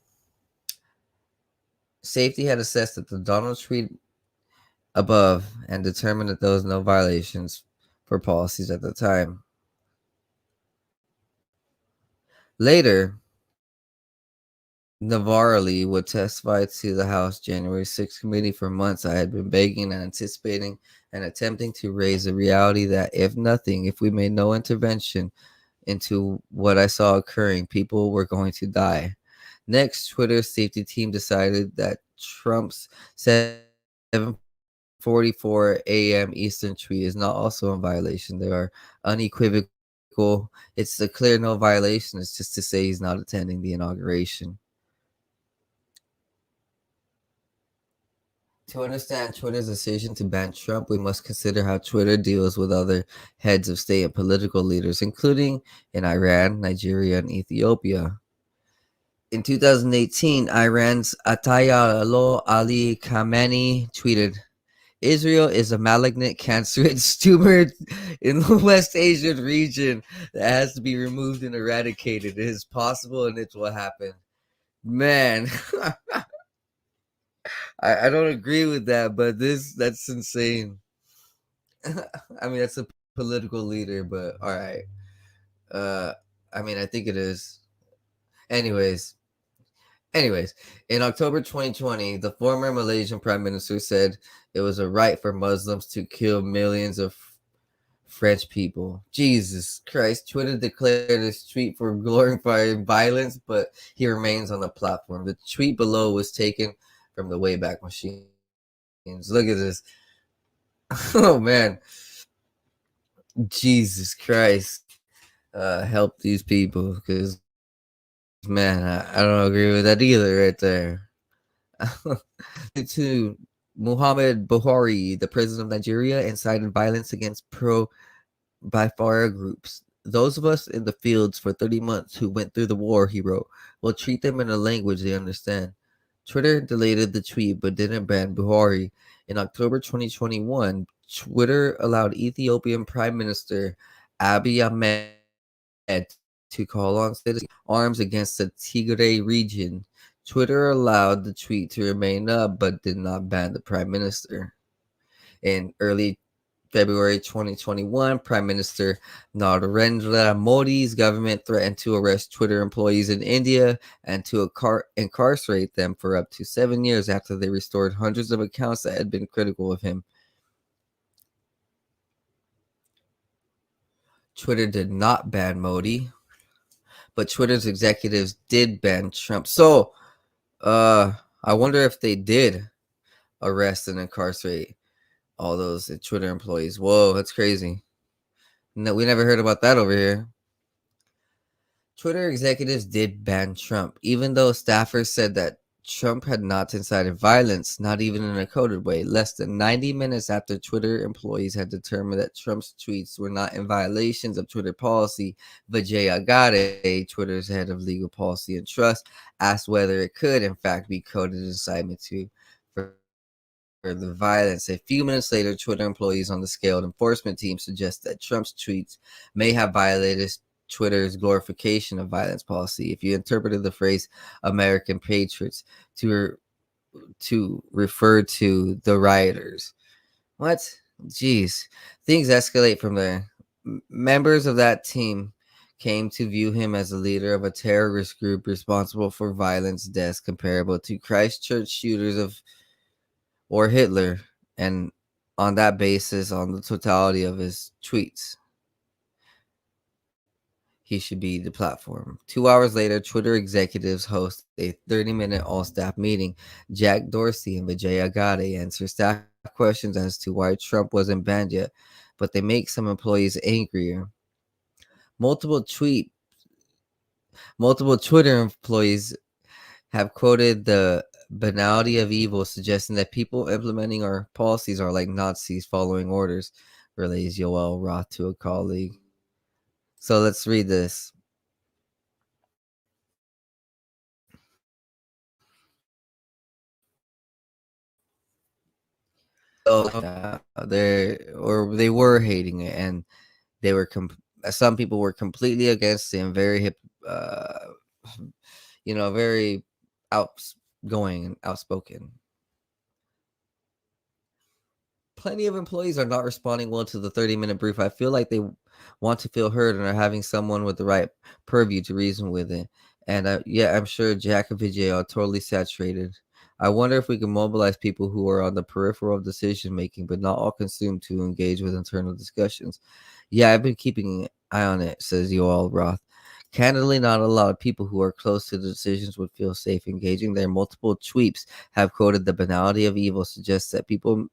Safety had assessed that the Donald tweet above and determined that there was no violations for policies at the time. Later, Navarrete would testify to the House January 6th committee. For months, I had been begging and anticipating and attempting to raise the reality that if we made no intervention into what I saw occurring, people were going to die. Next, Twitter's safety team decided that Trump's 7:44 a.m. Eastern tweet is not also in violation. They are unequivocal. It's a clear no violation. It's just to say he's not attending the inauguration. To understand Twitter's decision to ban Trump, we must consider how Twitter deals with other heads of state and political leaders, including in Iran, Nigeria, and Ethiopia. In 2018, Iran's Ayatollah Ali Khamenei tweeted, Israel is a malignant cancerous tumor in the West Asian region that has to be removed and eradicated. It is possible and it will happen. Man, I don't agree with that, but that's insane. I mean, that's a political leader, but all right. I mean, I think it is. Anyways, in October 2020, the former Malaysian Prime Minister said it was a right for Muslims to kill millions of French people. Jesus Christ. Twitter declared his tweet for glorifying violence, but he remains on the platform. The tweet below was taken from the Wayback Machines. Look at this. Oh, man. Jesus Christ. Help these people, because man, I don't agree with that either right there. To Muhammad Buhari, the president of Nigeria, incited violence against pro-Biafra groups. Those of us in the fields for 30 months who went through the war, he wrote, will treat them in a language they understand. Twitter deleted the tweet but didn't ban Buhari. In October 2021, Twitter allowed Ethiopian Prime Minister Abiy Ahmed to call on citizens arms against the Tigray region. Twitter allowed the tweet to remain up but did not ban the prime minister. In early February 2021, Prime Minister Narendra Modi's government threatened to arrest Twitter employees in India and to incarcerate them for up to 7 years after they restored hundreds of accounts that had been critical of him. Twitter did not ban Modi, but Twitter's executives did ban Trump. So, I wonder if they did arrest and incarcerate all those Twitter employees. Whoa, that's crazy. No, we never heard about that over here. Twitter executives did ban Trump, even though staffers said that Trump had not incited violence, not even in a coded way. Less than 90 minutes after Twitter employees had determined that Trump's tweets were not in violations of Twitter policy, Vijay Agade, Twitter's head of legal policy and trust, asked whether it could, in fact, be coded incitement for the violence. A few minutes later, Twitter employees on the scaled enforcement team suggest that Trump's tweets may have violated Twitter's glorification of violence policy. If you interpreted the phrase American patriots to refer to the rioters. What? Jeez. Things escalate from there. Members of that team came to view him as a leader of a terrorist group responsible for violence deaths comparable to Christchurch shooters of or Hitler, and on that basis, on the totality of his tweets, he should be the platform. 2 hours later, Twitter executives host a 30-minute all-staff meeting. Jack Dorsey and Vijay Agade answer staff questions as to why Trump wasn't banned yet, but they make some employees angrier. Multiple Twitter employees have quoted the banality of evil, suggesting that people implementing our policies are like Nazis following orders, relays Yoel Roth to a colleague. So let's read this. They were hating it, and they were some people were completely against it and very very outgoing and outspoken. Plenty of employees are not responding well to the 30-minute brief. I feel like they want to feel heard and are having someone with the right purview to reason with it. And I'm sure Jack and Vijay are totally saturated. I wonder if we can mobilize people who are on the peripheral of decision making, but not all consumed, to engage with internal discussions. Yeah, I've been keeping an eye on it, says Yoel Roth. Candidly, not a lot of people who are close to the decisions would feel safe engaging. Their multiple tweets have quoted the banality of evil, suggests that people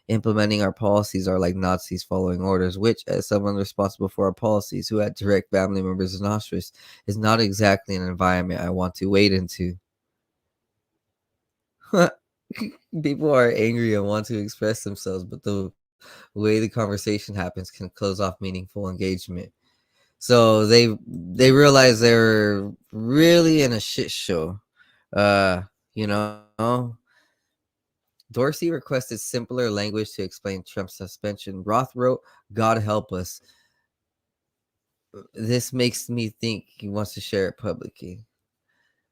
implementing our policies are like Nazis following orders, which, as someone responsible for our policies who had direct family members in Auschwitz, is not exactly an environment I want to wade into. People are angry and want to express themselves, but the way the conversation happens can close off meaningful engagement. So they realize they're really in a shit show. You know, Dorsey requested simpler language to explain Trump's suspension. Roth wrote, "God help us. This makes me think he wants to share it publicly."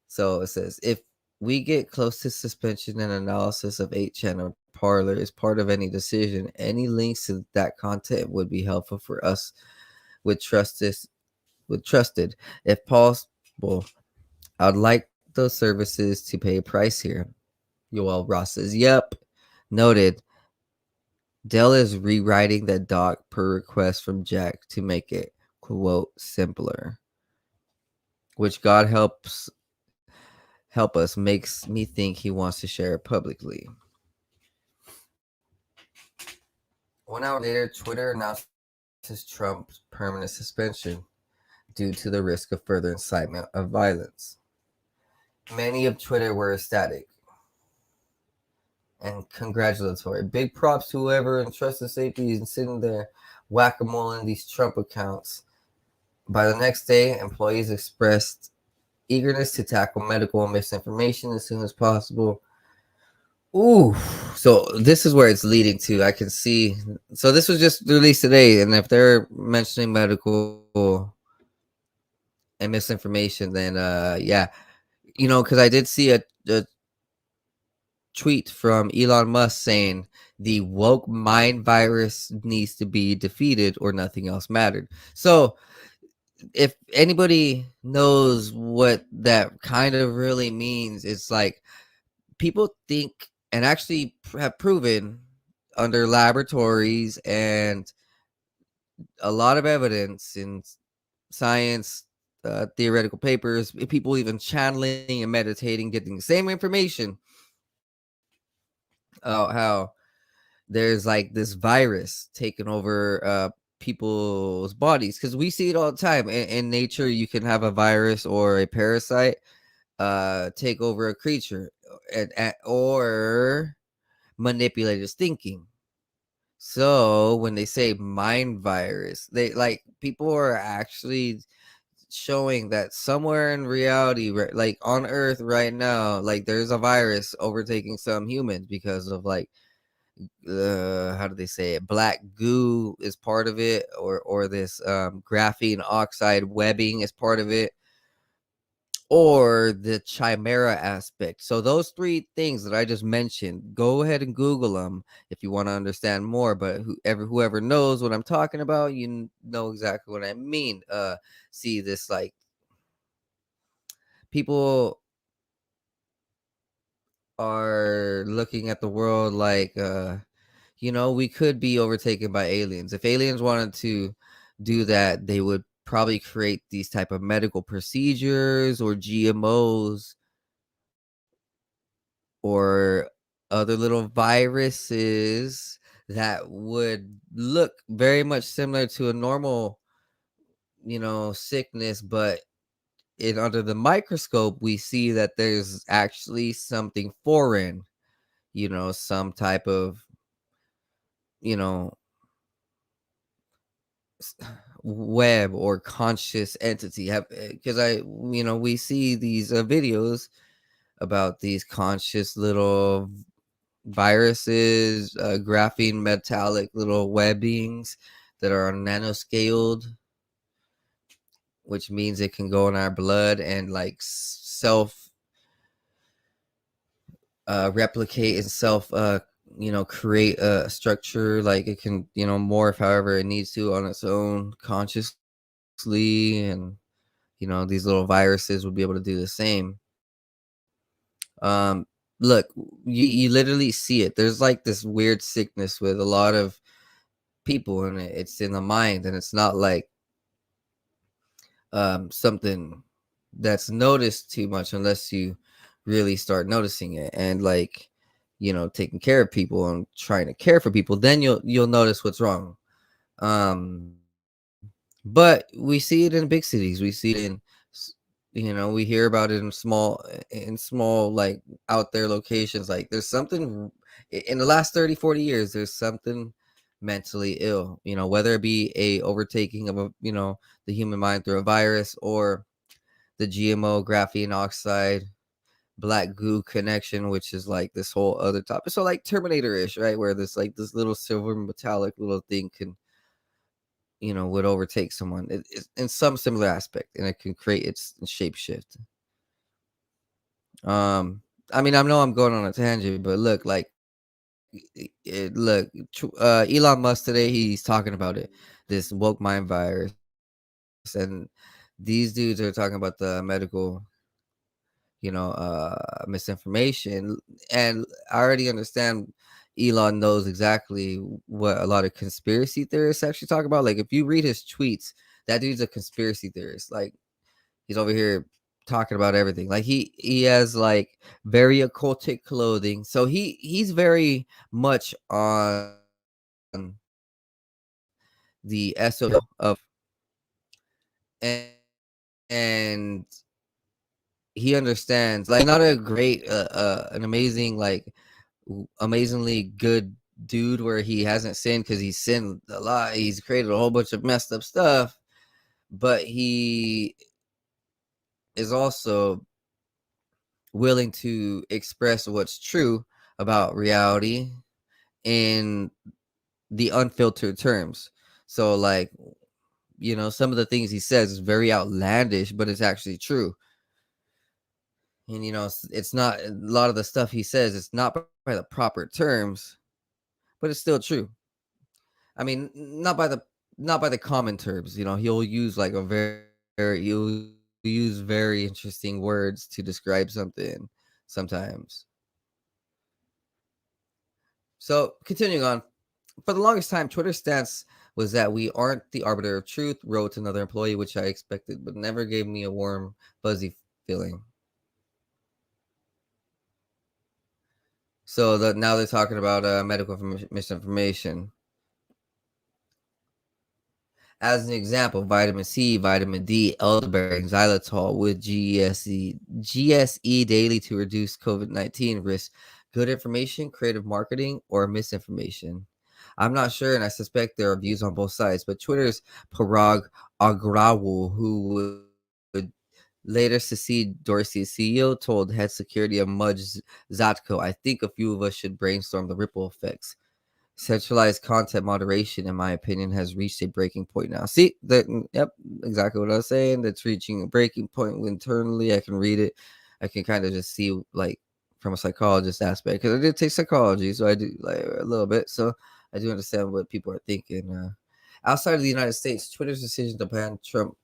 So it says, if we get close to suspension and analysis of 8chan or Parler is part of any decision, any links to that content would be helpful for us with trusted. If possible, I'd like those services to pay a price here. Yoel Ross says, yep. Noted. Dell is rewriting the doc per request from Jack to make it, quote, simpler. Which God help us makes me think he wants to share it publicly. 1 hour later, Twitter announces Trump's permanent suspension due to the risk of further incitement of violence. Many of Twitter were ecstatic and congratulatory. Big props to whoever entrusted safety and sitting there whack-a-mole in these Trump accounts. By the next day, employees expressed eagerness to tackle medical and misinformation as soon as possible. Ooh, so this is where it's leading to. I can see. So this was just released today, and if they're mentioning medical and misinformation, then yeah, because I did see a tweet from Elon Musk saying the woke mind virus needs to be defeated or nothing else mattered. So if anybody knows what that kind of really means, it's like people think and actually have proven under laboratories and a lot of evidence in science, theoretical papers, people even channeling and meditating, getting the same information. How there's like this virus taking over people's bodies, because we see it all the time in nature. You can have a virus or a parasite take over a creature or manipulate its thinking. So when they say mind virus, they like people are actually showing that somewhere in reality, like on Earth right now, like there's a virus overtaking some humans because of like how do they say it? Black goo is part of it, or this graphene oxide webbing is part of it, or the chimera aspect. So those three things that I just mentioned, go ahead and Google them if you want to understand more. But whoever knows what I'm talking about, you know exactly what I mean. See this, like people are looking at the world like, we could be overtaken by aliens. If aliens wanted to do that, they would probably create these type of medical procedures or GMOs or other little viruses that would look very much similar to a normal, sickness, but under the microscope, we see that there's actually something foreign, some type of, you know, web or conscious entity. Have because we see these videos about these conscious little viruses, graphene metallic little webbings that are nanoscaled, which means it can go in our blood and like self replicate and self create a structure. Like it can morph however it needs to on its own consciously, and these little viruses would be able to do the same. Look, you literally see it. There's like this weird sickness with a lot of people, and it's in the mind, and it's not like something that's noticed too much unless you really start noticing it and like taking care of people and trying to care for people. Then you'll notice what's wrong. But we see it in big cities. We see it in we hear about it in small like out there locations. Like there's something in the last 30-40 years, there's something mentally ill, whether it be a overtaking of the human mind through a virus, or the GMO graphene oxide black goo connection, which is like this whole other topic. So like Terminator-ish, right? Where this little silver metallic little thing can would overtake someone. It's in some similar aspect, and it can create its shape shift. I mean, I know I'm going on a tangent, but look, like, Elon Musk today, he's talking about it, this woke mind virus, and these dudes are talking about the medical, misinformation, and I already understand. Elon knows exactly what a lot of conspiracy theorists actually talk about. Like if you read his tweets, that dude's a conspiracy theorist. Like he's over here talking about everything. Like he has like very occultic clothing. So he's very much on the SO of, and and he understands, like, not a great an amazing, like amazingly good dude where he hasn't sinned, because he's sinned a lot. He's created a whole bunch of messed up stuff, but he is also willing to express what's true about reality in the unfiltered terms. So like, some of the things he says is very outlandish, but it's actually true. And it's not, a lot of the stuff he says, it's not by the proper terms, but it's still true. I mean, not by the common terms. He'll use like he'll use very interesting words to describe something sometimes. So continuing on, for the longest time, Twitter's stance was that we aren't the arbiter of truth, wrote another employee, which I expected, but never gave me a warm, fuzzy feeling. So now they're talking about medical misinformation. As an example, vitamin C, vitamin D, elderberry, and xylitol with GSE daily to reduce COVID-19 risk. Good information, creative marketing, or misinformation? I'm not sure, and I suspect there are views on both sides, but Twitter's Parag Agrawal, who would later succeed Dorsey's CEO, told head security of Mudge Zatko, I think a few of us should brainstorm the ripple effects. Centralized content moderation, in my opinion, has reached a breaking point now. See that? Yep, exactly what I was saying. That's reaching a breaking point internally. I can read it. I can kind of just see, like, from a psychologist aspect, because I did take psychology, so I do like a little bit. So I do understand what people are thinking. Outside of the United States, Twitter's decision to ban Trump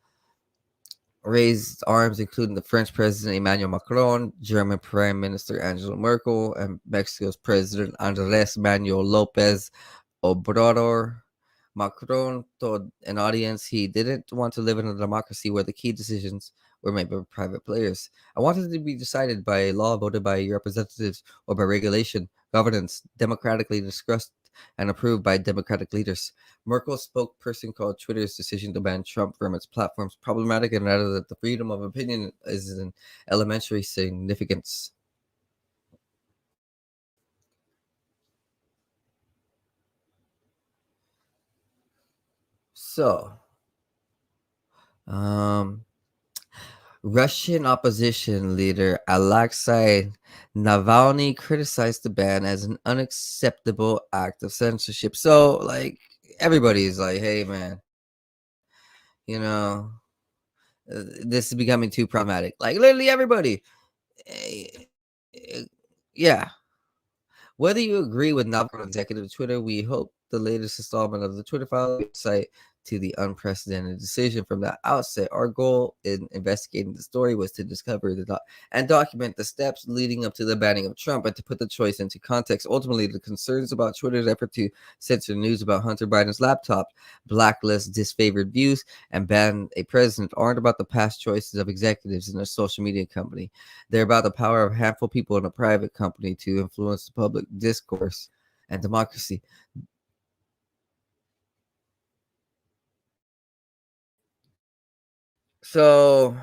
raised arms, including the French President Emmanuel Macron, German Prime Minister Angela Merkel, and Mexico's President Andres Manuel Lopez Obrador. Macron told an audience he didn't want to live in a democracy where the key decisions were made by private players. I wanted it to be decided by a law voted by representatives or by regulation, governance, democratically discussed and approved by democratic leaders. Merkel's spokesperson called Twitter's decision to ban Trump from its platforms problematic and added that the freedom of opinion is an elementary significance. So, Russian opposition leader Alexei Navalny criticized the ban as an unacceptable act of censorship. So, like, everybody's like, hey, man, you know, this is becoming too problematic. Like, literally everybody. Eh, yeah. Whether you agree with Navarro executive Twitter, we hope the latest installment of the Twitter file insight to the unprecedented decision from the outset. Our goal in investigating the story was to discover and document the steps leading up to the banning of Trump, and to put the choice into context. Ultimately, the concerns about Twitter's effort to censor news about Hunter Biden's laptop, blacklist disfavored views, and ban a president aren't about the past choices of executives in a social media company. They're about the power of a handful of people in a private company to influence the public discourse and democracy. So,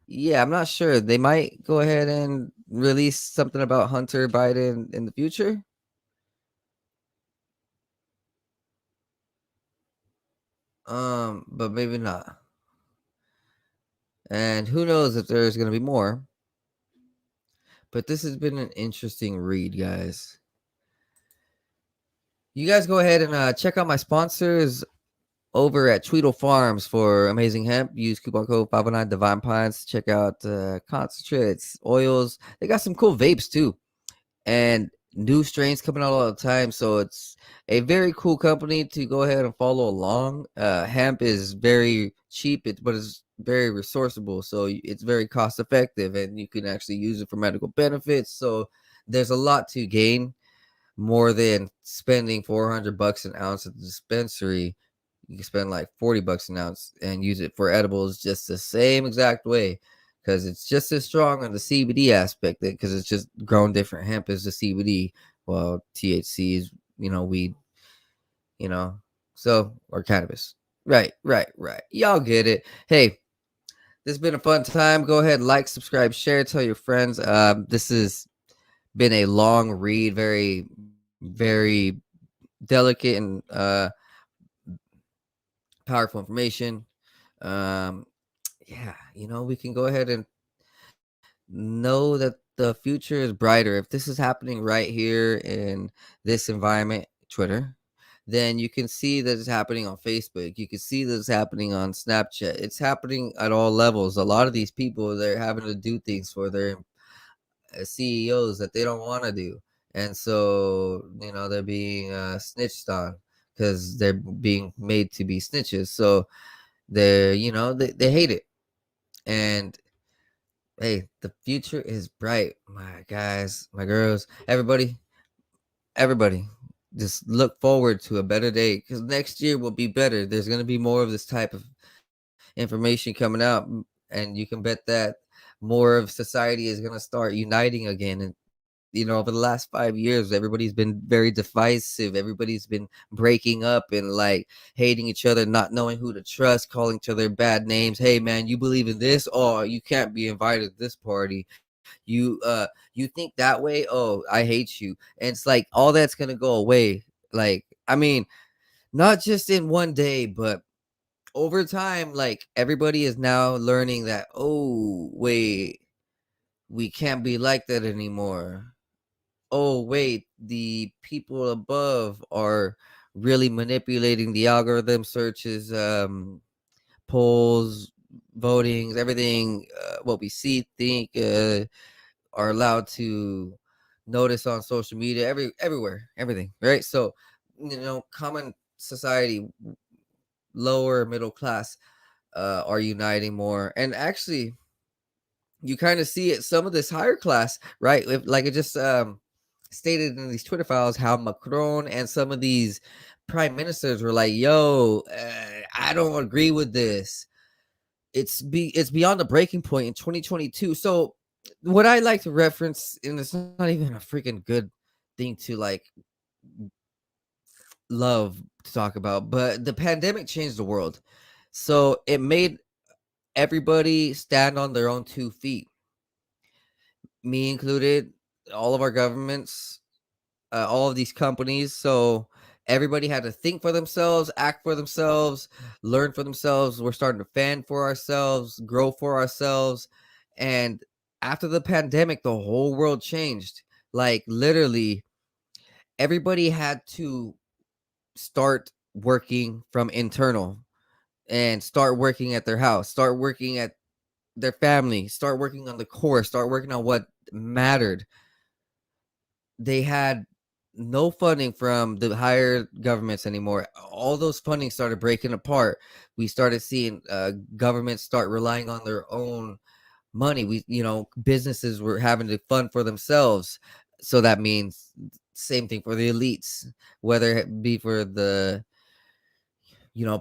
yeah, I'm not sure. They might go ahead and release something about Hunter Biden in the future. But maybe not. And who knows if there's going to be more. But this has been an interesting read, guys. You guys go ahead and check out my sponsors over at Tweedle Farms for amazing hemp. Use coupon code 509 Divine Pines. Check out concentrates, oils. They got some cool vapes too, and new strains coming out all the time. So it's a very cool company to go ahead and follow along. Hemp is very cheap, but it's very resourceable. So it's very cost effective, and you can actually use it for medical benefits. So there's a lot to gain, more than spending $400 an ounce at the dispensary. You can spend like $40 an ounce and use it for edibles just the same exact way, because it's just as strong on the CBD aspect, because it's just grown different. Hemp is the CBD, while THC is, weed, so, or cannabis. Right. Y'all get it. Hey, this has been a fun time. Go ahead, like, subscribe, share, tell your friends. This has been a long read, very, very delicate and powerful information. Yeah, we can go ahead and know that the future is brighter. If this is happening right here in this environment, Twitter, then you can see that it's happening on Facebook. You can see that it's happening on Snapchat. It's happening at all levels. A lot of these people, they're having to do things for their CEOs that they don't want to do. And so, they're being snitched on because they're being made to be snitches. So they're, they hate it. And hey, the future is bright, my guys, my girls, everybody, just look forward to a better day, because next year will be better. There's going to be more of this type of information coming out, and you can bet that more of society is going to start uniting again. And over the last 5 years, everybody's been very divisive. Everybody's been breaking up and like hating each other, not knowing who to trust, calling each other bad names. Hey man, you believe in this? Oh, you can't be invited to this party. You think that way? Oh, I hate you. And it's like all that's gonna go away. Like, I mean, not just in one day, but over time, like everybody is now learning that, oh wait, we can't be like that anymore. Oh wait, the people above are really manipulating the algorithm, searches, polls, votings, everything, what we see, think, are allowed to notice on social media, everywhere, everything, right? So, common society, lower middle class, are uniting more. And actually, you kind of see it some of this higher class, right? Like it just stated in these Twitter files how Macron and some of these prime ministers were like, "Yo, I don't agree with this. It's beyond the breaking point in 2022." So what I like to reference, and it's not even a freaking good thing to like love to talk about, but the pandemic changed the world. So it made everybody stand on their own 2 feet, me included, all of our governments, all of these companies. So everybody had to think for themselves, act for themselves, learn for themselves. We're starting to fend for ourselves, grow for ourselves. And after the pandemic, the whole world changed. Like literally, everybody had to start working from internal and start working at their house, start working at their family, start working on the core, start working on what mattered. They had no funding from the higher governments anymore. All those funding started breaking apart. We started seeing governments start relying on their own money. Businesses were having to fund for themselves. So that means same thing for the elites, whether it be for the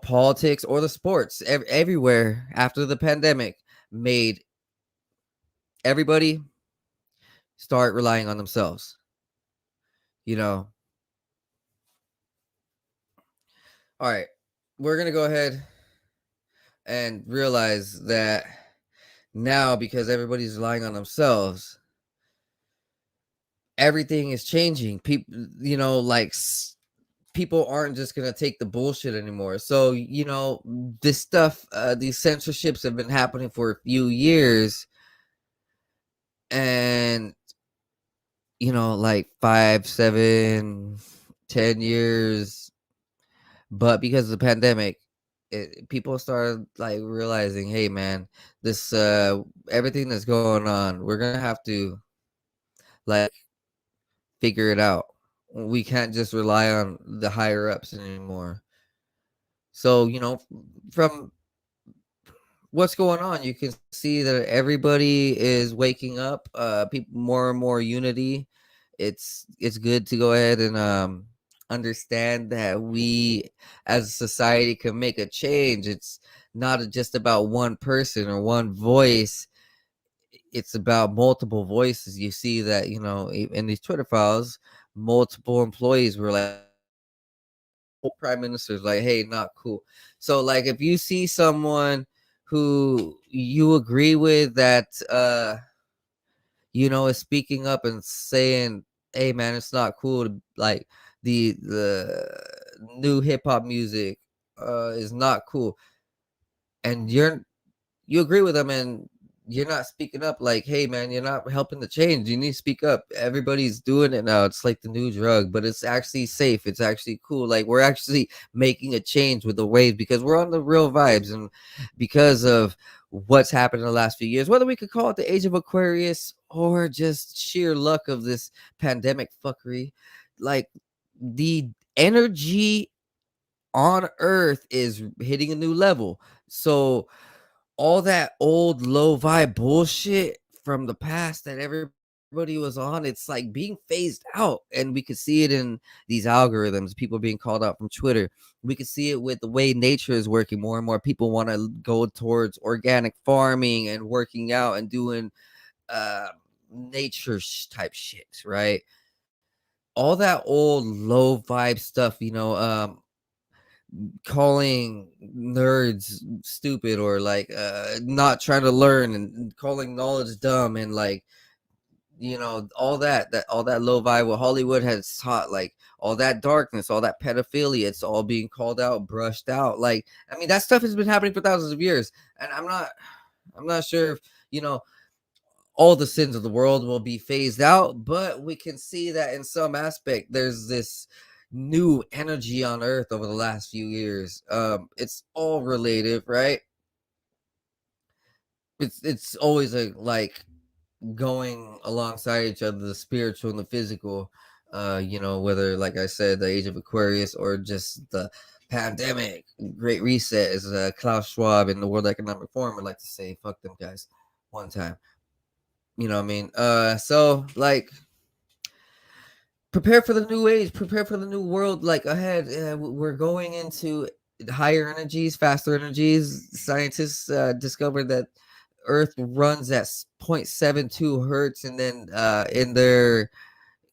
politics or the sports. Everywhere after the pandemic made everybody start relying on themselves. All right, we're gonna go ahead and realize that now, because everybody's relying on themselves, everything is changing. People, people aren't just gonna take the bullshit anymore. So this stuff, these censorships have been happening for a few years, and like 5, 7, 10 years. But because of the pandemic, people started like realizing, hey man, this everything that's going on, we're gonna have to like figure it out. We can't just rely on the higher ups anymore. So from what's going on, you can see that everybody is waking up. People, more and more unity. It's good to go ahead and understand that we as a society can make a change. It's not just about one person or one voice. It's about multiple voices. You see that in these Twitter files, multiple employees were like, prime minister's like, hey, not cool. So like if you see someone who you agree with that is speaking up and saying, hey man, it's not cool to like the new hip hop music is not cool, and you agree with them and you're not speaking up, like, hey man, you're not helping the change. You need to speak up. Everybody's doing it now. It's like the new drug, but it's actually safe. It's actually cool. Like we're actually making a change with the waves because we're on the real vibes, and because of what's happened in the last few years, whether we could call it the age of Aquarius or just sheer luck of this pandemic fuckery, like the energy on earth is hitting a new level. So all that old low vibe bullshit from the past that everybody was on, it's like being phased out. And we could see it in these algorithms, people being called out from Twitter. We could see it with the way nature is working. More and more people want to go towards organic farming and working out and doing nature type shit, right? All that old low vibe stuff, calling nerds stupid or like not trying to learn and calling knowledge dumb, and like all that all that low vibe what Hollywood has taught, like all that darkness, all that pedophilia, it's all being called out, brushed out. Like, I mean, that stuff has been happening for thousands of years, and I'm not sure if all the sins of the world will be phased out, but we can see that in some aspect there's this new energy on earth over the last few years. It's all relative, right? It's always like going alongside each other, the spiritual and the physical. Whether, like I said, the age of Aquarius or just the pandemic, Great Reset, as Klaus Schwab in the World Economic Forum would like to say. Fuck them guys, one time. You know what I mean? So like, prepare for the new age, prepare for the new world. Like ahead, we're going into higher energies, faster energies. Scientists discovered that Earth runs at 0.72 hertz, and then in their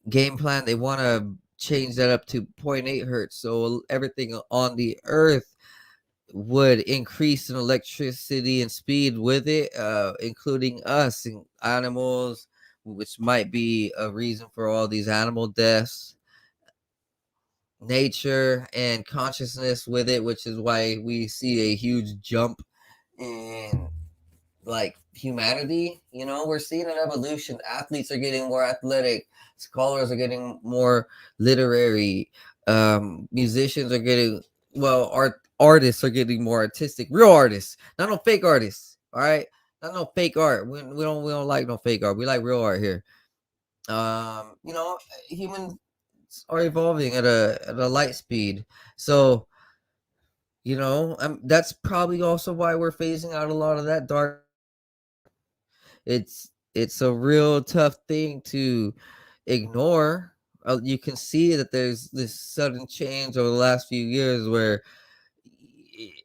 game plan, they want to change that up to 0.8 hertz. So everything on the Earth would increase in electricity and speed with it, including us and animals, which might be a reason for all these animal deaths. Nature and consciousness with it, which is why we see a huge jump in like humanity. You know, we're seeing an evolution. Athletes are getting more athletic, scholars are getting more literary, musicians are getting, well, artists are getting more artistic, real artists, not no fake artists. All right, not no fake art. We don't like no fake art. We like real art here. You know, humans are evolving at a light speed. So, you know, that's probably also why we're phasing out a lot of that dark. It's a real tough thing to ignore. You can see that there's this sudden change over the last few years where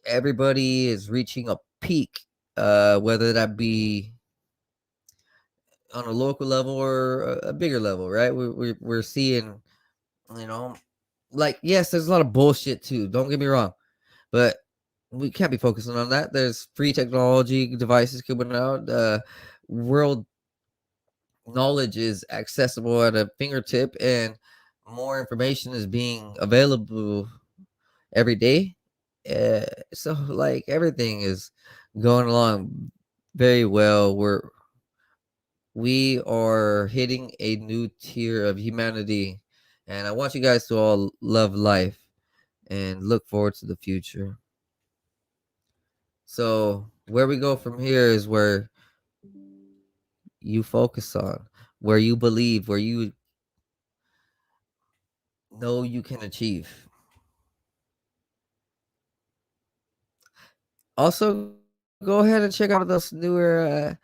everybody is reaching a peak, whether that be on a local level or a bigger level, right? We're seeing, you know, like, yes, there's a lot of bullshit too, don't get me wrong, but we can't be focusing on that. There's free technology devices coming out. World knowledge is accessible at a fingertip, and more information is being available every day. So like everything is going along very well. We are hitting a new tier of humanity, and I want you guys to all love life and look forward to the future. So where we go from here is where you focus on, where you believe, where you know you can achieve. Also, go ahead and check out those newer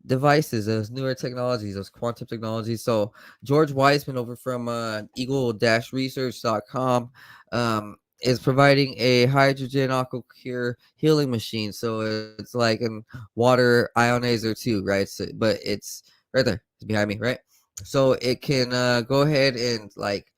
devices, those newer technologies, those quantum technologies. So George Wiseman over from eagle-research.com is providing a hydrogen aquacure healing machine. So it's like a water ionizer too, right? So, but it's right there, it's behind me, right? So it can go ahead and like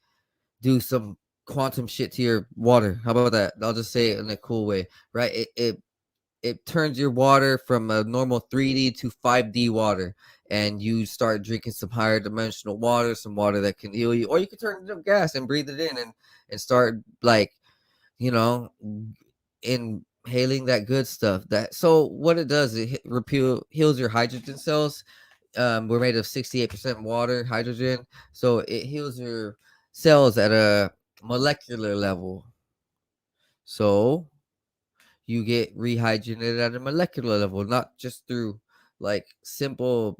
do some quantum shit to your water. How about that? I'll just say it in a cool way, right? It turns your water from a normal 3D to 5D water, and you start drinking some higher dimensional water, some water that can heal you, or you can turn it into gas and breathe it in and start like, you know, inhaling that good stuff. That, so what it does, it heals your hydrogen cells. We're made of 68% water, hydrogen, so it heals your cells at a molecular level. So you get rehydrated at a molecular level, not just through like simple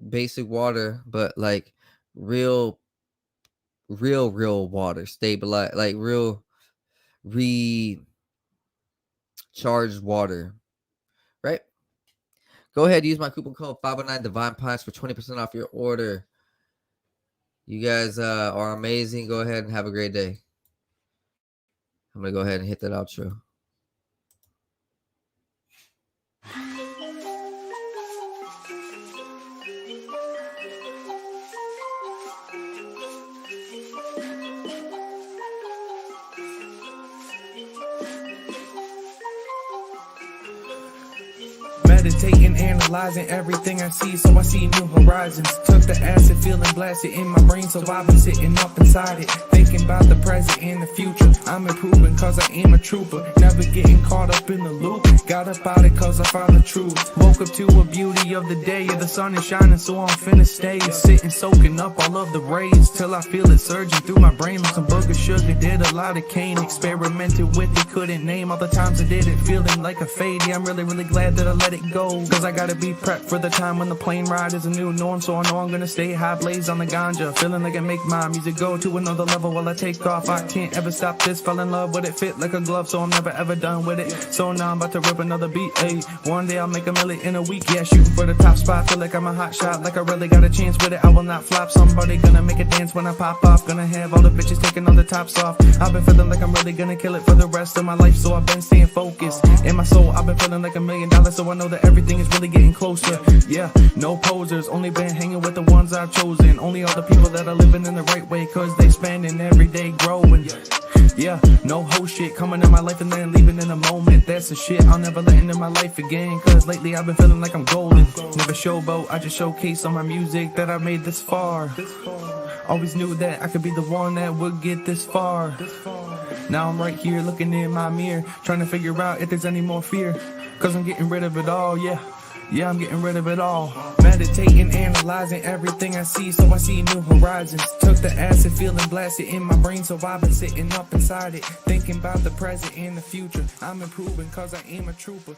basic water, but like real water, stabilized, like real recharged water, right? Go ahead, use my coupon code 509 Divine Pints for 20% off your order. You guys are amazing. Go ahead and have a great day. I'm gonna go ahead and hit that outro. Meditating, analyzing everything I see, so I see new horizons. Took the acid, feeling blasted in my brain, so I've been sitting up inside it, thinking about the present and the future. I'm improving cause I am a trooper, never getting caught up in the loop. Got up out it cause I found the truth. Woke up to a beauty of the day, the sun is shining, so I'm finna stay sitting, soaking up all of the rays, till I feel it surging through my brain like some booger sugar. Did a lot of cane, experimented with it, couldn't name all the times I did it, feeling like a fade. Yeah, I'm really glad that I let it go. Cause I gotta be prepped for the time when the plane ride is a new norm. So I know I'm gonna stay high, blaze on the ganja. Feeling like I make my music go to another level while I take off. I can't ever stop this, fell in love with it, fit like a glove. So I'm never ever done with it. So now I'm about to rip another beat, ayy. One day I'll make $1 million in a week, yeah. Shooting for the top spot, feel like I'm a hot shot. Like I really got a chance with it, I will not flop. Somebody gonna make a dance when I pop off. Gonna have all the bitches taking all the tops off. I've been feeling like I'm really gonna kill it for the rest of my life. So I've been staying focused. In my soul, I've been feeling like $1 million. So I know that everything is really getting closer. Yeah, no posers, only been hanging with the ones I've chosen. Only all the people that are living in the right way, cause they spending every day growing. Yeah, no whole shit coming in my life and then leaving in a moment. That's the shit I'll never let into my life again. Cause lately I've been feeling like I'm golden. Never showboat, I just showcase on my music that I made this far. Always knew that I could be the one that would get this far. Now I'm right here looking in my mirror, trying to figure out if there's any more fear. Cause I'm getting rid of it all, yeah. Yeah, I'm getting rid of it all. Meditating, analyzing everything I see, so I see new horizons. Took the acid, feeling blasted in my brain, so I've been sitting up inside it, thinking about the present and the future. I'm improving cause I am a trooper.